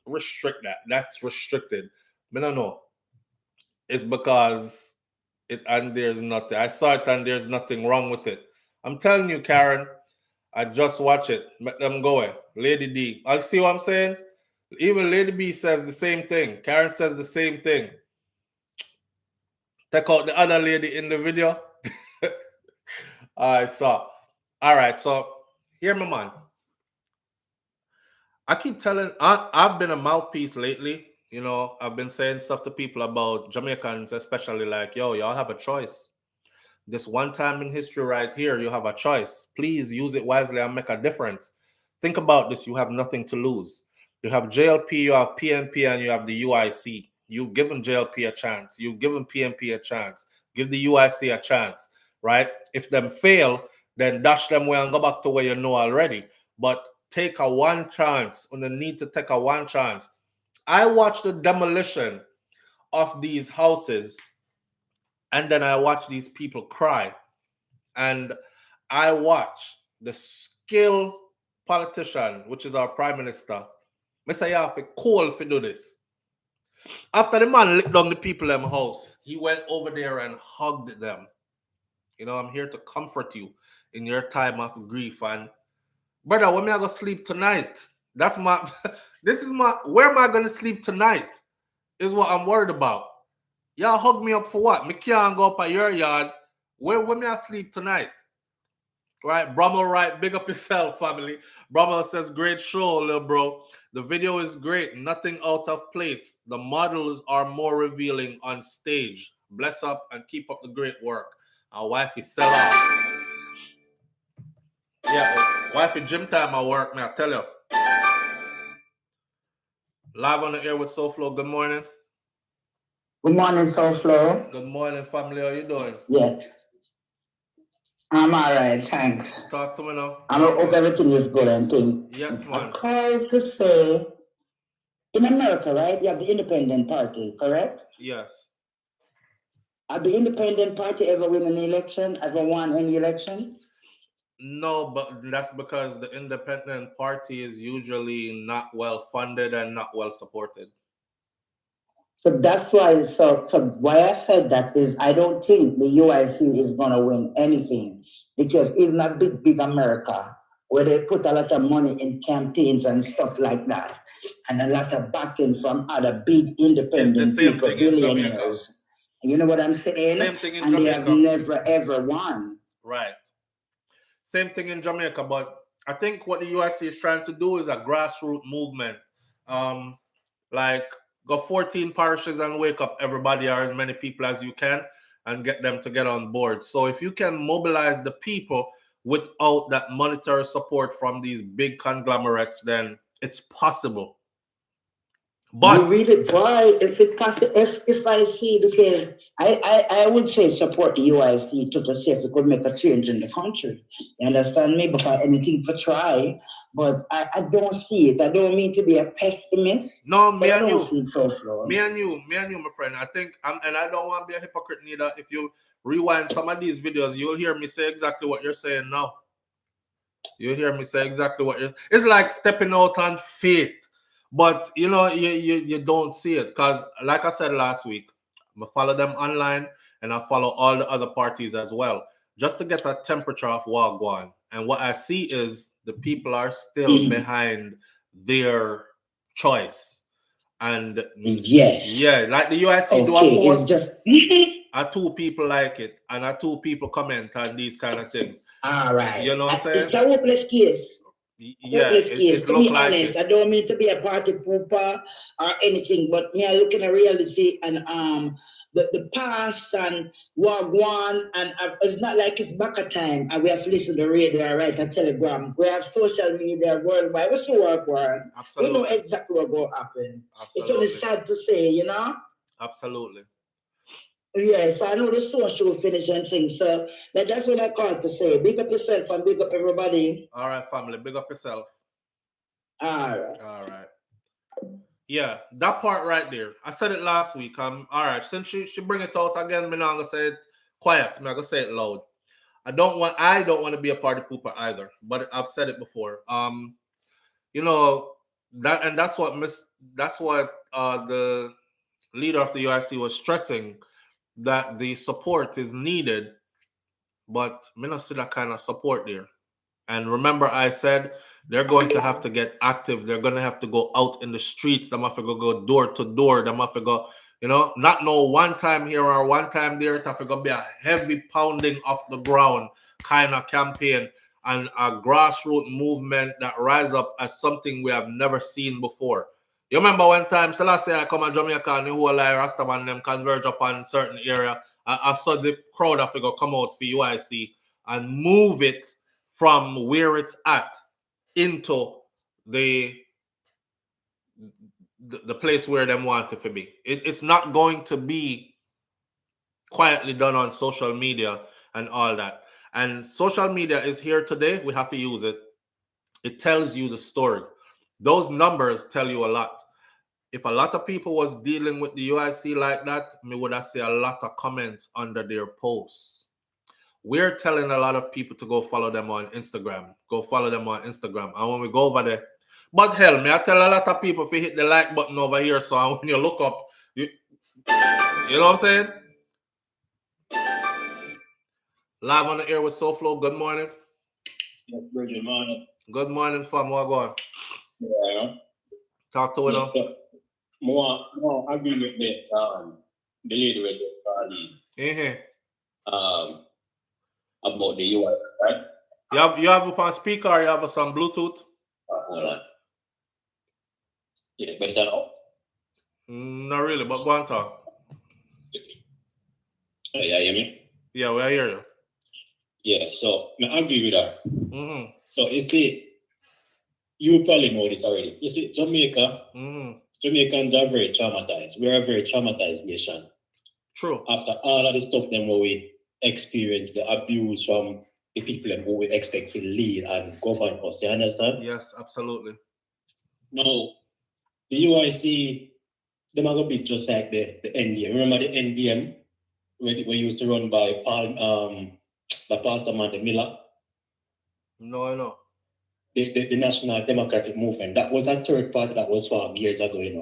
Restrict that. That's restricted. But I don't know. It's because there's nothing. I saw it and there's nothing wrong with it. I'm telling you, Karen, I just watch it. Let them go. Lady D. I see what I'm saying? Even Lady B says the same thing. Karen says the same thing. Take out the other lady in the video. I saw. All right, so hear me, man. I keep telling, I've been a mouthpiece lately. You know, I've been saying stuff to people about Jamaicans, especially like, yo, y'all have a choice. This one time in history right here, you have a choice. Please use it wisely and make a difference. Think about this. You have nothing to lose. You have JLP, you have PNP, and you have the UIC. You've given JLP a chance. You've given PNP a chance. Give the UIC a chance, right? If them fail, then dash them away and go back to where you know already. But take a one chance on the need to take a one chance. I watched the demolition of these houses and then I watch these people cry. And I watch the skilled politician, which is our prime minister. I say, you have to call to do this. After the man licked down the people in my house, he went over there and hugged them. You know, I'm here to comfort you in your time of grief. And brother, when am I going to sleep tonight? That's my, where am I going to sleep tonight? Is what I'm worried about. Y'all hug me up for what? Me can't go up at your yard. Where may I sleep tonight? Right, Brummel, right? Big up yourself, family. Brummel says, great show, little bro. The video is great, nothing out of place. The models are more revealing on stage. Bless up and keep up the great work. Our wifey sell out. Yeah, wifey gym time at work, man, I tell you. Live on the air with SouFLo. Good morning. Good morning, SouFLo. Good morning, family. How you doing? Yes. I'm all right, thanks. Talk to me now. I hope everything is good and things. Yes, man. I called to say, in America, right, you have the Independent Party, correct? Yes. Have the Independent Party ever win an election, ever won any election? No, but that's because the Independent Party is usually not well funded and not well supported. So that's why, so why I said that is I don't think the UIC is going to win anything because it's not big America where they put a lot of money in campaigns and stuff like that and a lot of backing from other big independent people, billionaires. You know what I'm saying? Same thing in and Jamaica. They have never ever won. Right. Same thing in Jamaica, but I think what the UIC is trying to do is a grassroots movement. Like go 14 parishes and wake up everybody or as many people as you can and get them to get on board. So if you can mobilize the people without that monetary support from these big conglomerates, then it's possible. But you really, boy, if it possible, if I see the kid, I would say support the UIC to see if it could make a change in the country. You understand me? Because anything for try, but I don't see it. I don't mean to be a pessimist. No, me and you. See it SouFLo. Me and you, my friend. I think, and I don't want to be a hypocrite neither. If you rewind some of these videos, you'll hear me say exactly what you're saying now. You'll hear me say exactly what you're. It's like stepping out on faith. But you know, you don't see it because, like I said last week, I follow them online and I follow all the other parties as well, just to get a temperature of Wagwan. And what I see is the people are still behind their choice. And yes, yeah, like the UIC do a post. It's just are two people like it, and are two people comment on these kind of things. All right, you know what I'm saying? It's a hopeless case. Yeah, it to be honest, I don't mean to be a party pooper or anything, but me I look at the reality and the past and Wagwan and it's not like it's back at time and we have to listen to the radio, write a telegram. We have social media worldwide. What's the Wagwan? We know exactly what will happen. Absolutely. It's only sad to say, you know? Absolutely. Yes, I know the social finish and things. So that's what I called to say. Big up yourself and big up everybody. All right, family. Big up yourself. All right. All right. Yeah, that part right there. I said it last week. All right. Since she bring it out again, I'm not gonna say it quiet. I'm not gonna say it loud. I don't want to be a party pooper either. But I've said it before. You know that's what the leader of the UIC was stressing, that the support is needed, but me not see that kind of support there. And remember, I said they're going to have to get active. They're going to have to go out in the streets. They have to go door to door. They have to go, not no one time here or one time there. It have to be a heavy pounding off the ground kind of campaign and a grassroots movement that rise up as something we have never seen before. You remember one time, so last year I come to Jamaica and the whole Rastaman them converge upon certain area. I saw the crowd have to go come out for UIC and move it from where it's at into the place where them want it to be. It's not going to be quietly done on social media and all that. And social media is here today. We have to use it. It tells you the story. Those numbers tell you a lot. If a lot of people was dealing with the UIC like that, me would have seen a lot of comments under their posts. We're telling a lot of people to go follow them on Instagram. Go follow them on Instagram. And when we go over there, but hell, me I tell a lot of people if you hit the like button over here, so when you look up, you know what I'm saying? Live on the air with SouFLo. Good morning. Good morning. Good morning, fam. What going? Yeah. Talk to it. More agree with the lady with the Cardi. Mm-hmm. About the US, right? You have up on speaker or you have us on Bluetooth? Hold on. Yeah, better now. Not really, but go on talk. Oh, yeah, hear me? Yeah, we hear you. Yeah, so I agree with that. Mm-hmm. So you see, you probably know this already. You see, Jamaica, Jamaicans are very traumatized. We're a very traumatized nation. True. After all of the stuff then where we experience the abuse from the people who we expect to lead and govern us, you understand? Yes, absolutely. Now, the UIC, them are going to be just like the NDM. Remember the NDM, where used to run by Pastor Mandy Miller? No, I know. The National Democratic Movement. That was a third party that was formed years ago, you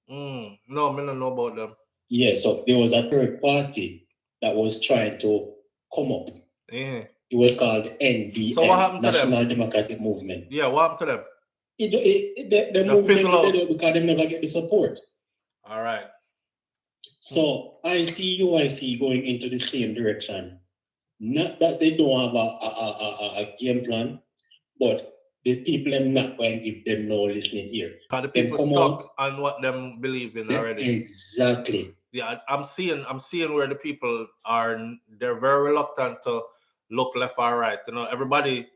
know. No, I don't know about them. Yeah, so there was a third party that was trying to come up. Yeah. It was called NDM, So what happened to National them? Democratic Movement. Yeah, what happened to them? The movement did because they never get the support. All right. So I see UIC going into the same direction. Not that they don't have a game plan, but the people are not going to give them no listening ear. Because the people stuck on what them believe in already. Exactly. Yeah, I'm seeing where the people are. They're very reluctant to look left or right. You know, everybody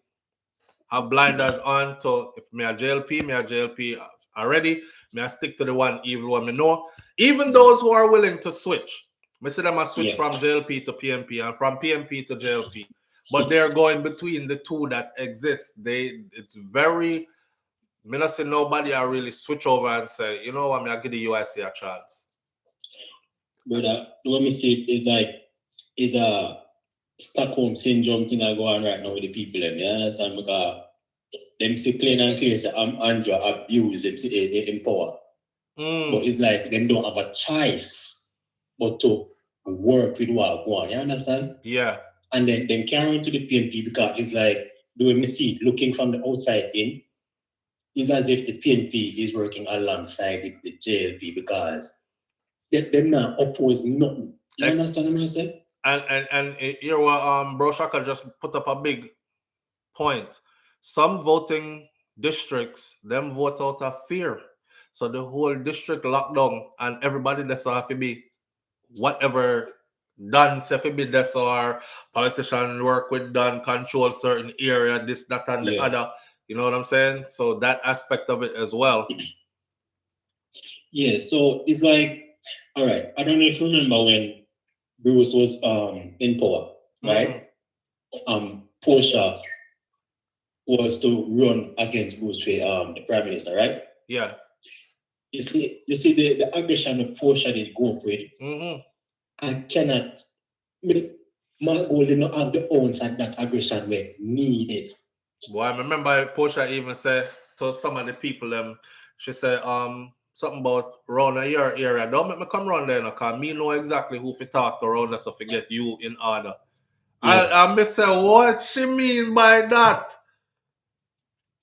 have blinders on to if me a JLP already. Me I stick to the one evil one me know. Even those who are willing to switch, me see them a switch from JLP to PMP and from PMP to JLP. But they're going between the two that exist. It's very. Me not see nobody I really switch over and say, you know what, me I give the UIC a chance. But what me see is a Stockholm syndrome thing going on right now with the people. You understand? Because them see plain and clear say I'm Andrew abuse them in power. But it's like them don't have a choice but to work with what go on. You understand? Yeah. And then carry to the PNP because it's like doing me see it looking from the outside in. It's as if the PNP is working alongside the JLP because they're not oppose nothing. You understand what I'm saying? And here what Bro Shaka just put up a big point. Some voting districts, them vote out of fear. So the whole district lockdown and everybody that's have to be whatever done, say if be this or politician work with done, control certain area, this, that, and the other. You know what I'm saying? So that aspect of it as well. Yeah, so it's like, all right, I don't know if you remember when Bruce was in power, right? Portia was to run against Bruce for the prime minister, right? Yeah. You see the aggression of Portia did go with. I cannot my goal did not have the ounce of that aggression where needed. Boy, I remember Portia even said to some of the people, she said, something about around your area. Don't make me come around there, because me know exactly who to talk to around there, so forget you in order. Yeah. I may say, what she mean by that?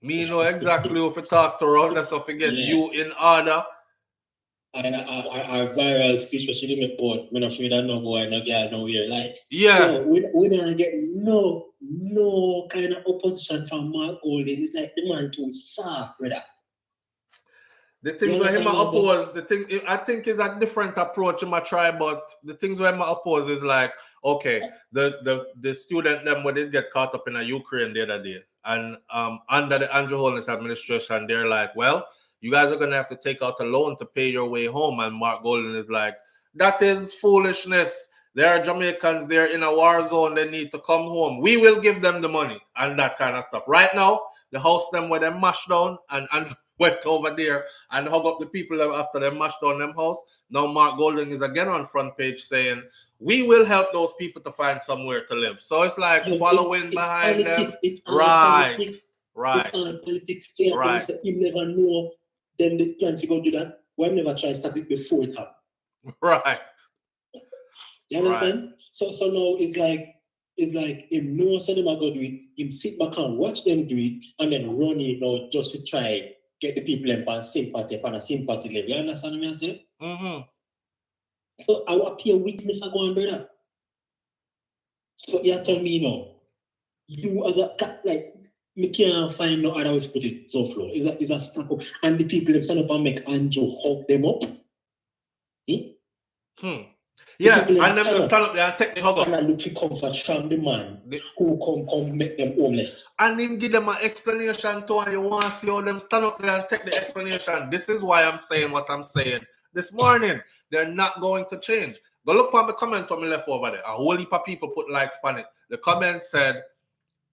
Me know exactly who to talk to around there, so forget you in order. And our viral speech was she didn't report, when I'm afraid I know boy, no girl, no weird. Like, yeah. We don't get no kind of opposition from Mark Golding. It's like the man too soft, brother. The things where him oppose, I think is a different approach in my try, but the things where him oppose is like, okay, the student them when they get caught up in a Ukraine the other day, and under the Andrew Holness administration, they're like, well, you guys are gonna have to take out a loan to pay your way home, and Mark Golden is like, that is foolishness. There are Jamaicans there in a war zone, they need to come home. We will give them the money and that kind of stuff. Right now, the house them where they mashed down and Andrew went over there and hug up the people after they mashed down them house. Now Mark Golding is again on front page saying, we will help those people to find somewhere to live. So it's like following behind politics, them. It's all right. politics. Right. It's all politics. So right. You never know them they plan to go do that. Why never try to stop it before it happens? Right. You understand? Right. So now it's like if no one said them are going to do it, him sit back and watch them do it and then run it out just to try get the people in a sympathy level. You understand what I'm saying? So I will appear weakness are going brother. So you tell me now, you as a like me can't find no other way to put it so flow. Is a stack up and the people them stand up and make Andrew hug them up. Yeah, people and them stand just up stand up there and take the hug and up. I look for comfort from the man who come make them homeless. And him give them an explanation too, and you want to see how them stand up there and take the explanation. This is why I'm saying what I'm saying this morning. They're not going to change. Go look on the comment on me left over there. A whole heap of people put likes on it. The comment said,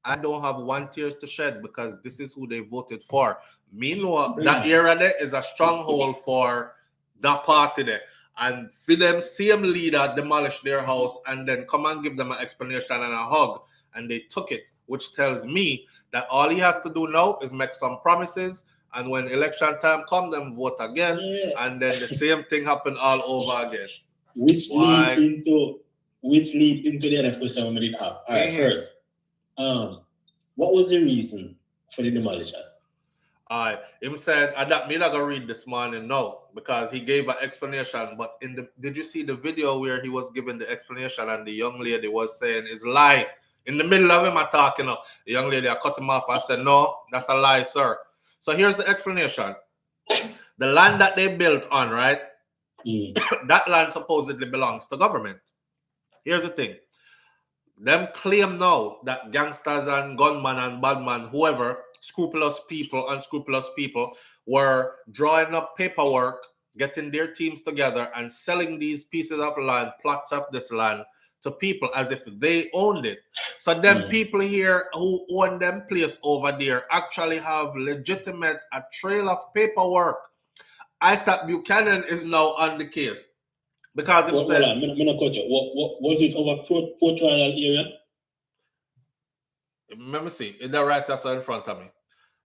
I don't have one tears to shed because this is who they voted for. Meanwhile, that area there is a stronghold for that party there. And for them same leader demolish their house and then come and give them an explanation and a hug. And they took it, which tells me that all he has to do now is make some promises. And when election time comes, them vote again. Yeah. And then the same thing happen all over again. Which lead into the other question we did have. All right, first. What was the reason for the demolition? Him said, I don't mean I gonna read this morning, no, because he gave an explanation. But did you see the video where he was giving the explanation and the young lady was saying is lie? In the middle of him talking, the young lady I cut him off and said, no, that's a lie, sir. So here's the explanation. The land that they built on, right? That land supposedly belongs to government. Here's the thing. Them claim now that gangsters and gunmen and badmen, whoever, scrupulous people, unscrupulous people, were drawing up paperwork, getting their teams together and selling these pieces of land, plots of this land, to people as if they owned it. So them people here who own them place over there actually have legitimate, a trail of paperwork. Isaac Buchanan is now on the case. Because it said, what was it over Port Royal area? Let me see. Is that right? That's in front of me.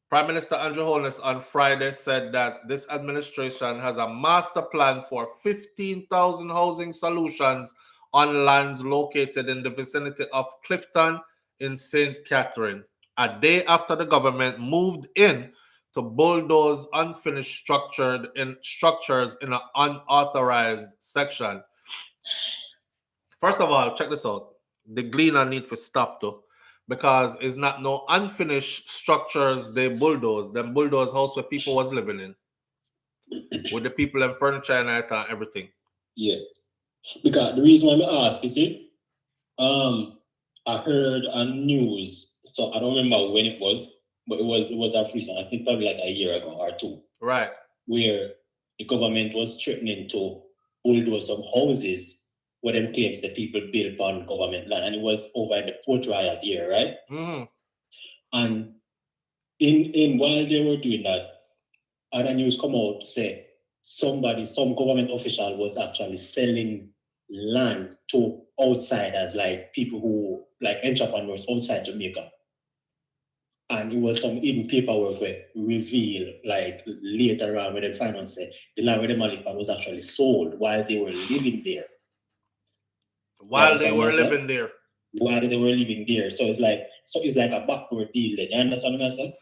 Prime Minister Andrew Holness on Friday said that this administration has a master plan for 15,000 housing solutions on lands located in the vicinity of Clifton in St. Catherine, a day after the government moved in to bulldoze unfinished structures in an unauthorized section. First of all, check this out. The gleaner need for stop though, because it's not no unfinished structures they bulldoze. Them bulldoze house where people was living in. With the people and furniture and everything. Yeah. Because the reason why I ask, you see, I heard on news, so I don't remember when it was, but it was a recent, I think probably like a year ago or two. Right. Where the government was threatening to bulldoze some houses where them claims that people built on government land, and it was over in the Port Royal here, right? And in while they were doing that, other news come out to say some government official was actually selling land to outsiders, like people who, like entrepreneurs outside Jamaica. And it was some hidden paperwork where reveal, like later on when they find out say the land where the money was actually sold while they were living there. While they were living there. So it's like a backward deal then. You understand what I'm saying?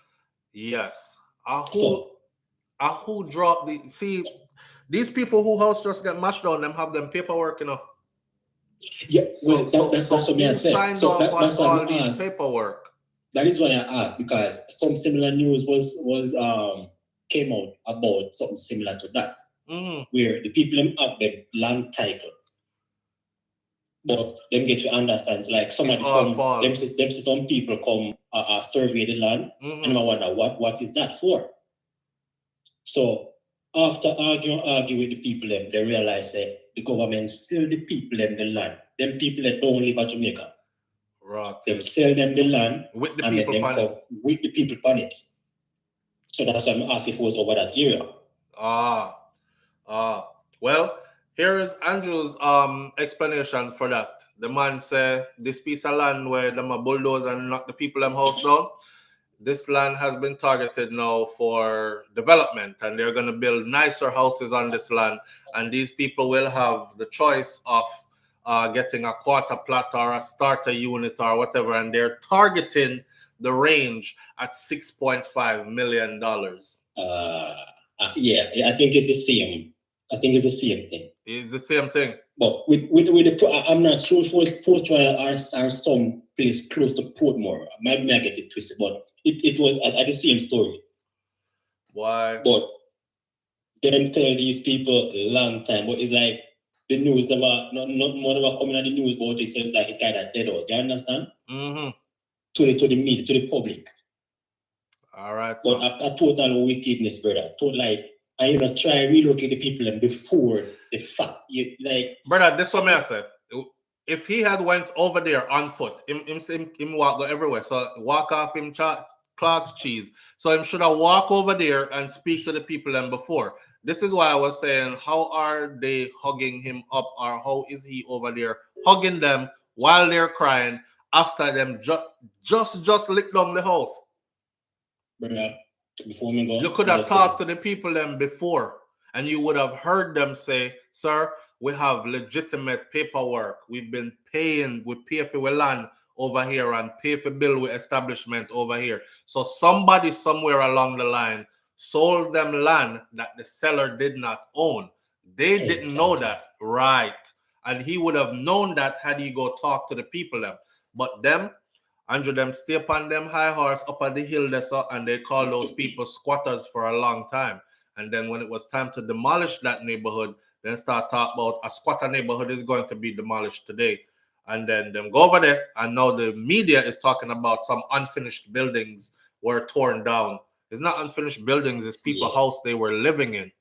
Yes. Who dropped the see these people who house just get mashed down, them have them paperwork, you know. Yeah, well, that's what I said. Signed off on all these paperwork. That is why I asked, because some similar news was came out about something similar to that, where the people have the land title, but them get to understand, it's like somebody them see some people come survey the land, and I wonder what is that for. So after argue with the people, they realize that the government sell the people the land. Them people that don't live in Jamaica. Right. Them sell them the land with the and people then come with the people on it. So that's why I'm asking if it was over that area. Well, here is Andrew's explanation for that. The man said this piece of land where them a bulldoze and knock the people them house down, this land has been targeted now for development, and they're going to build nicer houses on this land, and these people will have the choice of getting a quarter plot or a starter unit or whatever, and they're targeting the range at $6.5 million. Yeah, I think it's the same I think it's the same thing. It's the same thing. But with the I'm not sure if it was Port Royal or some place close to Portmore. Maybe I get it twisted, but it was at the same story. Why? But them tell these people a long time, but it's like the news never, not more never coming on the news about it. So it's like it's kind of dead out. You understand? Mm-hmm. To the media, to the public. All right. But a total wickedness, brother. And you know, try relocate the people and before the fact, you like. Brother, this what I said. If he had went over there on foot, him walk go everywhere. So walk off him Clark's cheese. So him should have walked over there and speak to the people and before. This is why I was saying, how are they hugging him up, or how is he over there hugging them while they're crying after them just lick down the house? Brother, before me go, you could have talked to the people then before, and you would have heard them say, "Sir, we have legitimate paperwork. We've been paying. We pay for land over here and pay for bill with establishment over here." So somebody somewhere along the line sold them land that the seller did not own. They didn't know that, right? And he would have known that had he go talk to the people them. But them, Andrew, them stay upon them high horse up at the hill there, and they call those people squatters for a long time. And then when it was time to demolish that neighborhood, then start talk about a squatter neighborhood is going to be demolished today. And then them go over there, and now the media is talking about some unfinished buildings were torn down. It's not unfinished buildings, it's people's house they were living in.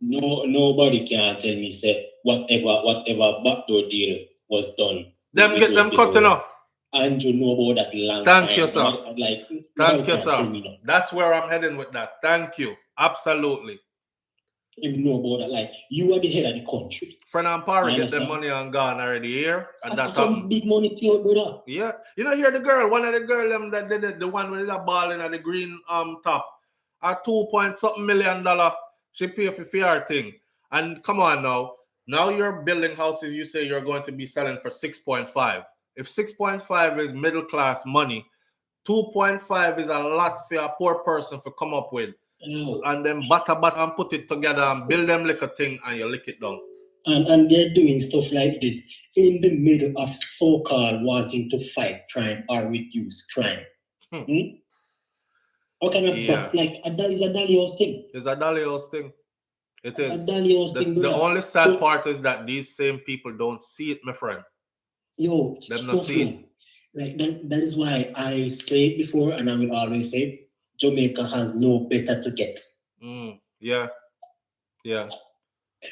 Nobody can tell me say whatever backdoor deal was done. Them get them cut enough. Andrew know about that long Thank time. you, sir. Thank you, sir. No. That's where I'm heading with that. Thank you. Absolutely. You know about that. Like, you are the head of the country. Friend and Parole get their money on gone already here. And that's some big money to you, brother. Yeah. You know, here the girl, one of the girl them that did it, the one with the ball in the green top, a $2.something million. She pay for her thing. And come on now. Now you're building houses, you say you're going to be selling for 6.5. If 6.5 is middle class money, 2.5 is a lot for a poor person to come up with. So, and then butter and put it together and build them like a thing and you lick it down. And they're doing stuff like this in the middle of so-called wanting to fight crime or reduce crime. How can that is a Dalios thing? It's a Dalios thing. It is. A Dalios thing, the only sad part is that these same people don't see it, my friend. Yo, them not see it. Like that is why I say it before and I will always say it, Jamaica has no better to get. Yeah.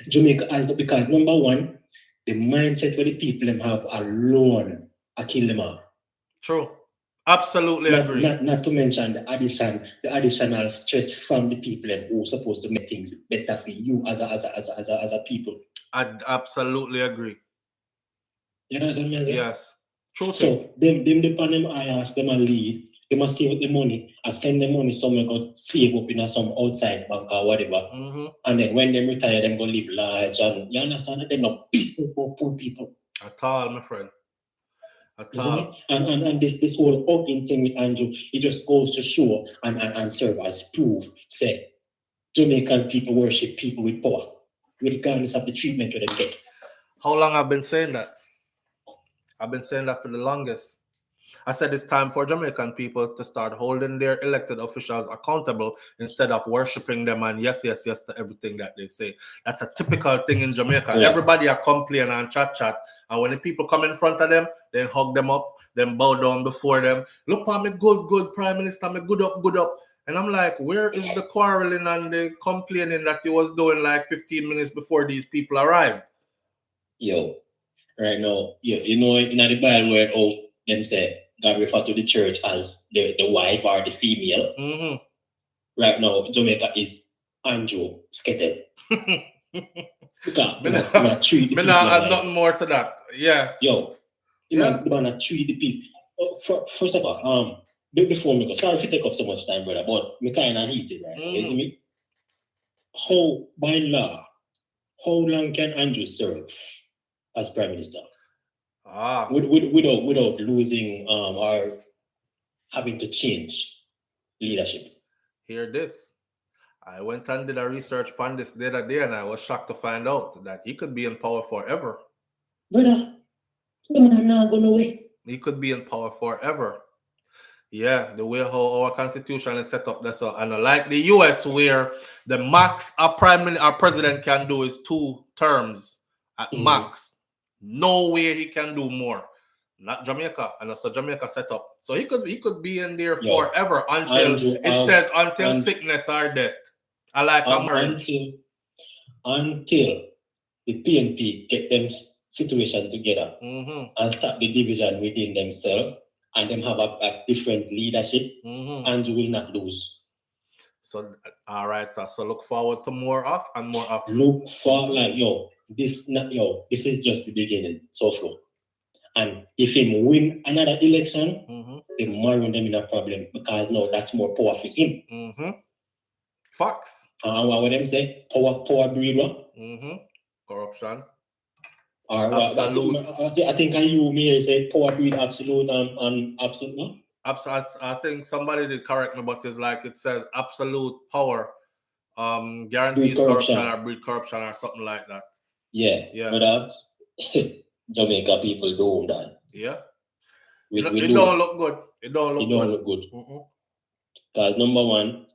Jamaica has, because number one, the mindset where the people them have alone I kill them all. True. Absolutely agree. Not to mention the additional stress from the people who are supposed to make things better for you as a people. I absolutely agree. You know what I'm saying? Yes. True. So them depend them I ask them a lead. They must save the money and send the money somewhere go save up in some outside bank or whatever. And then when they retire, them go live large. And you understand that they're not business for poor people. At all, my friend. At all. And this whole open thing with Andrew, it just goes to show and serve as proof. Say Jamaican people worship people with power, regardless of the treatment that they get. How long I've been saying that? I've been saying that for the longest. I said it's time for Jamaican people to start holding their elected officials accountable instead of worshiping them and yes to everything that they say. That's a typical thing in Jamaica. Yeah. Everybody are complaining and chat. And when the people come in front of them, they hug them up, then bow down before them. Look at me, good Prime Minister, me good up. And I'm like, where is the quarreling and the complaining that you was doing like 15 minutes before these people arrived? Yo, right now, you know, in the Bible where them say God refer to the church as the wife or the female. Right now, Jamaica is Andrew Sketted. Because I treat the people. Add nothing more to that. Yeah. Yo, you wanna treat the people. First of all, before me go, sorry if you take up so much time, brother, but me kind of heated, right? You see me? How, by law, how long can Andrew serve as Prime Minister? Without losing or having to change leadership. Hear this. I went and did a research on this the other day, and I was shocked to find out that he could be in power forever. Brother, the man not going away. He could be in power forever. Yeah, the way how our constitution is set up, that's all. And like the US, where the max a president can do is 2 terms at max. No way he can do more. Not Jamaica, and that's a Jamaica setup. So he could be in there forever until until sickness or death. I like a marriage. Until the PNP get them situation together and start the division within themselves, and them have a different leadership, and you will not lose. So all right, so look forward to more of and more of. Look for this is just the beginning, SouFLo. And if him win another election, they marry them in a problem, because now that's more power for him. Facts. What would them say? Power breed what? Corruption. Or absolute. I think you may say power breed absolute and absolute, no? I think somebody did correct me, but it's like it says absolute power guarantees corruption or breed corruption or something like that. Yeah. But Jamaica people do that. Yeah. It don't look good. It don't look good. Because number one,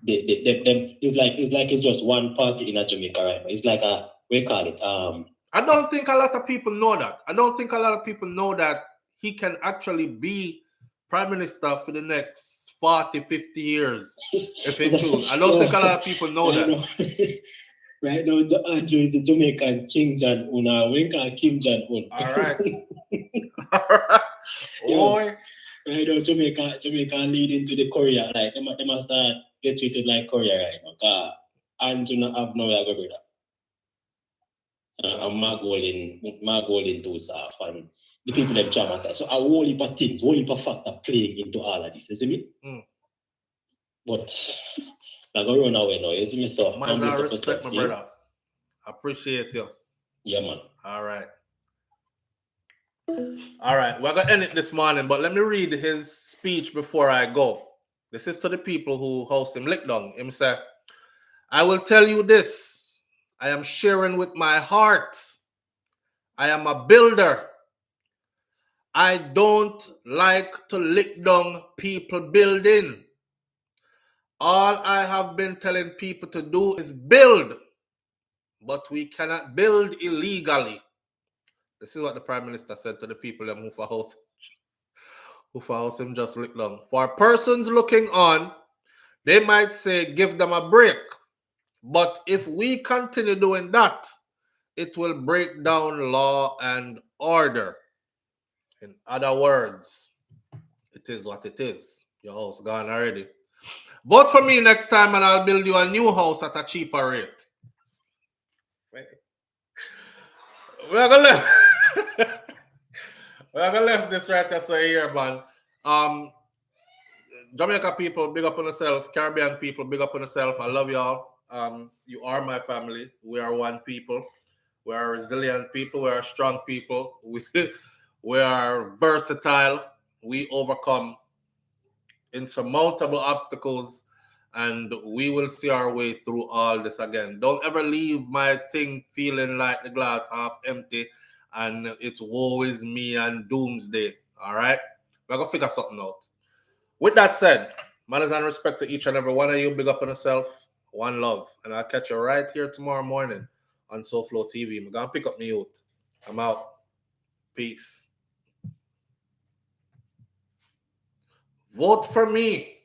it's like it's just one party in a Jamaica, right? It's like we call it I don't think a lot of people know that. I don't think a lot of people know that he can actually be prime minister for the next 40, 50 years if he choose. I don't think a lot of people know that. Right now, Andrew is the Jamaican Kim Jong-un. We call Kim Jong-un. All right. Boy. Right now, Jamaica leading to the Korea. Like, they must get treated like Korea right now. Because Andrew not have no way to go with that. And my goal in too soft. And the people them traumatized. So a whole heap of things, whole heap of factor playing into all of this, you see me? But I go run away now, you see me? So man, I respect my brother. I appreciate you. Yeah, man. All right. We're gonna end it this morning, but let me read his speech before I go. This is to the people who host him lick down. Him say, I will tell you this. I am sharing with my heart. I am a builder. I don't like to lick down people building. All I have been telling people to do is build, but we cannot build illegally. This is what the Prime Minister said to the people who for house him just lick down. For persons looking on, they might say, give them a break. But if we continue doing that, it will break down law and order. In other words, it is what it is. Your house gone already. Vote for me next time and I'll build you a new house at a cheaper rate. We're gonna left this right as a year, man. Jamaica people, big up on yourself. Caribbean people, big up on yourself. I love y'all. You are my family. We are one people. We are resilient people. We are strong people. We are versatile. We overcome insurmountable obstacles, and we will see our way through all this again. Don't ever leave my thing feeling like the glass half empty and it's woe is me and doomsday. All right? We're going to figure something out. With that said, manners and respect to each and every one of you. Big up on yourself. One love. And I'll catch you right here tomorrow morning on SouFLoTV. I'm going to pick up my youth. I'm out. Peace. Vote for me.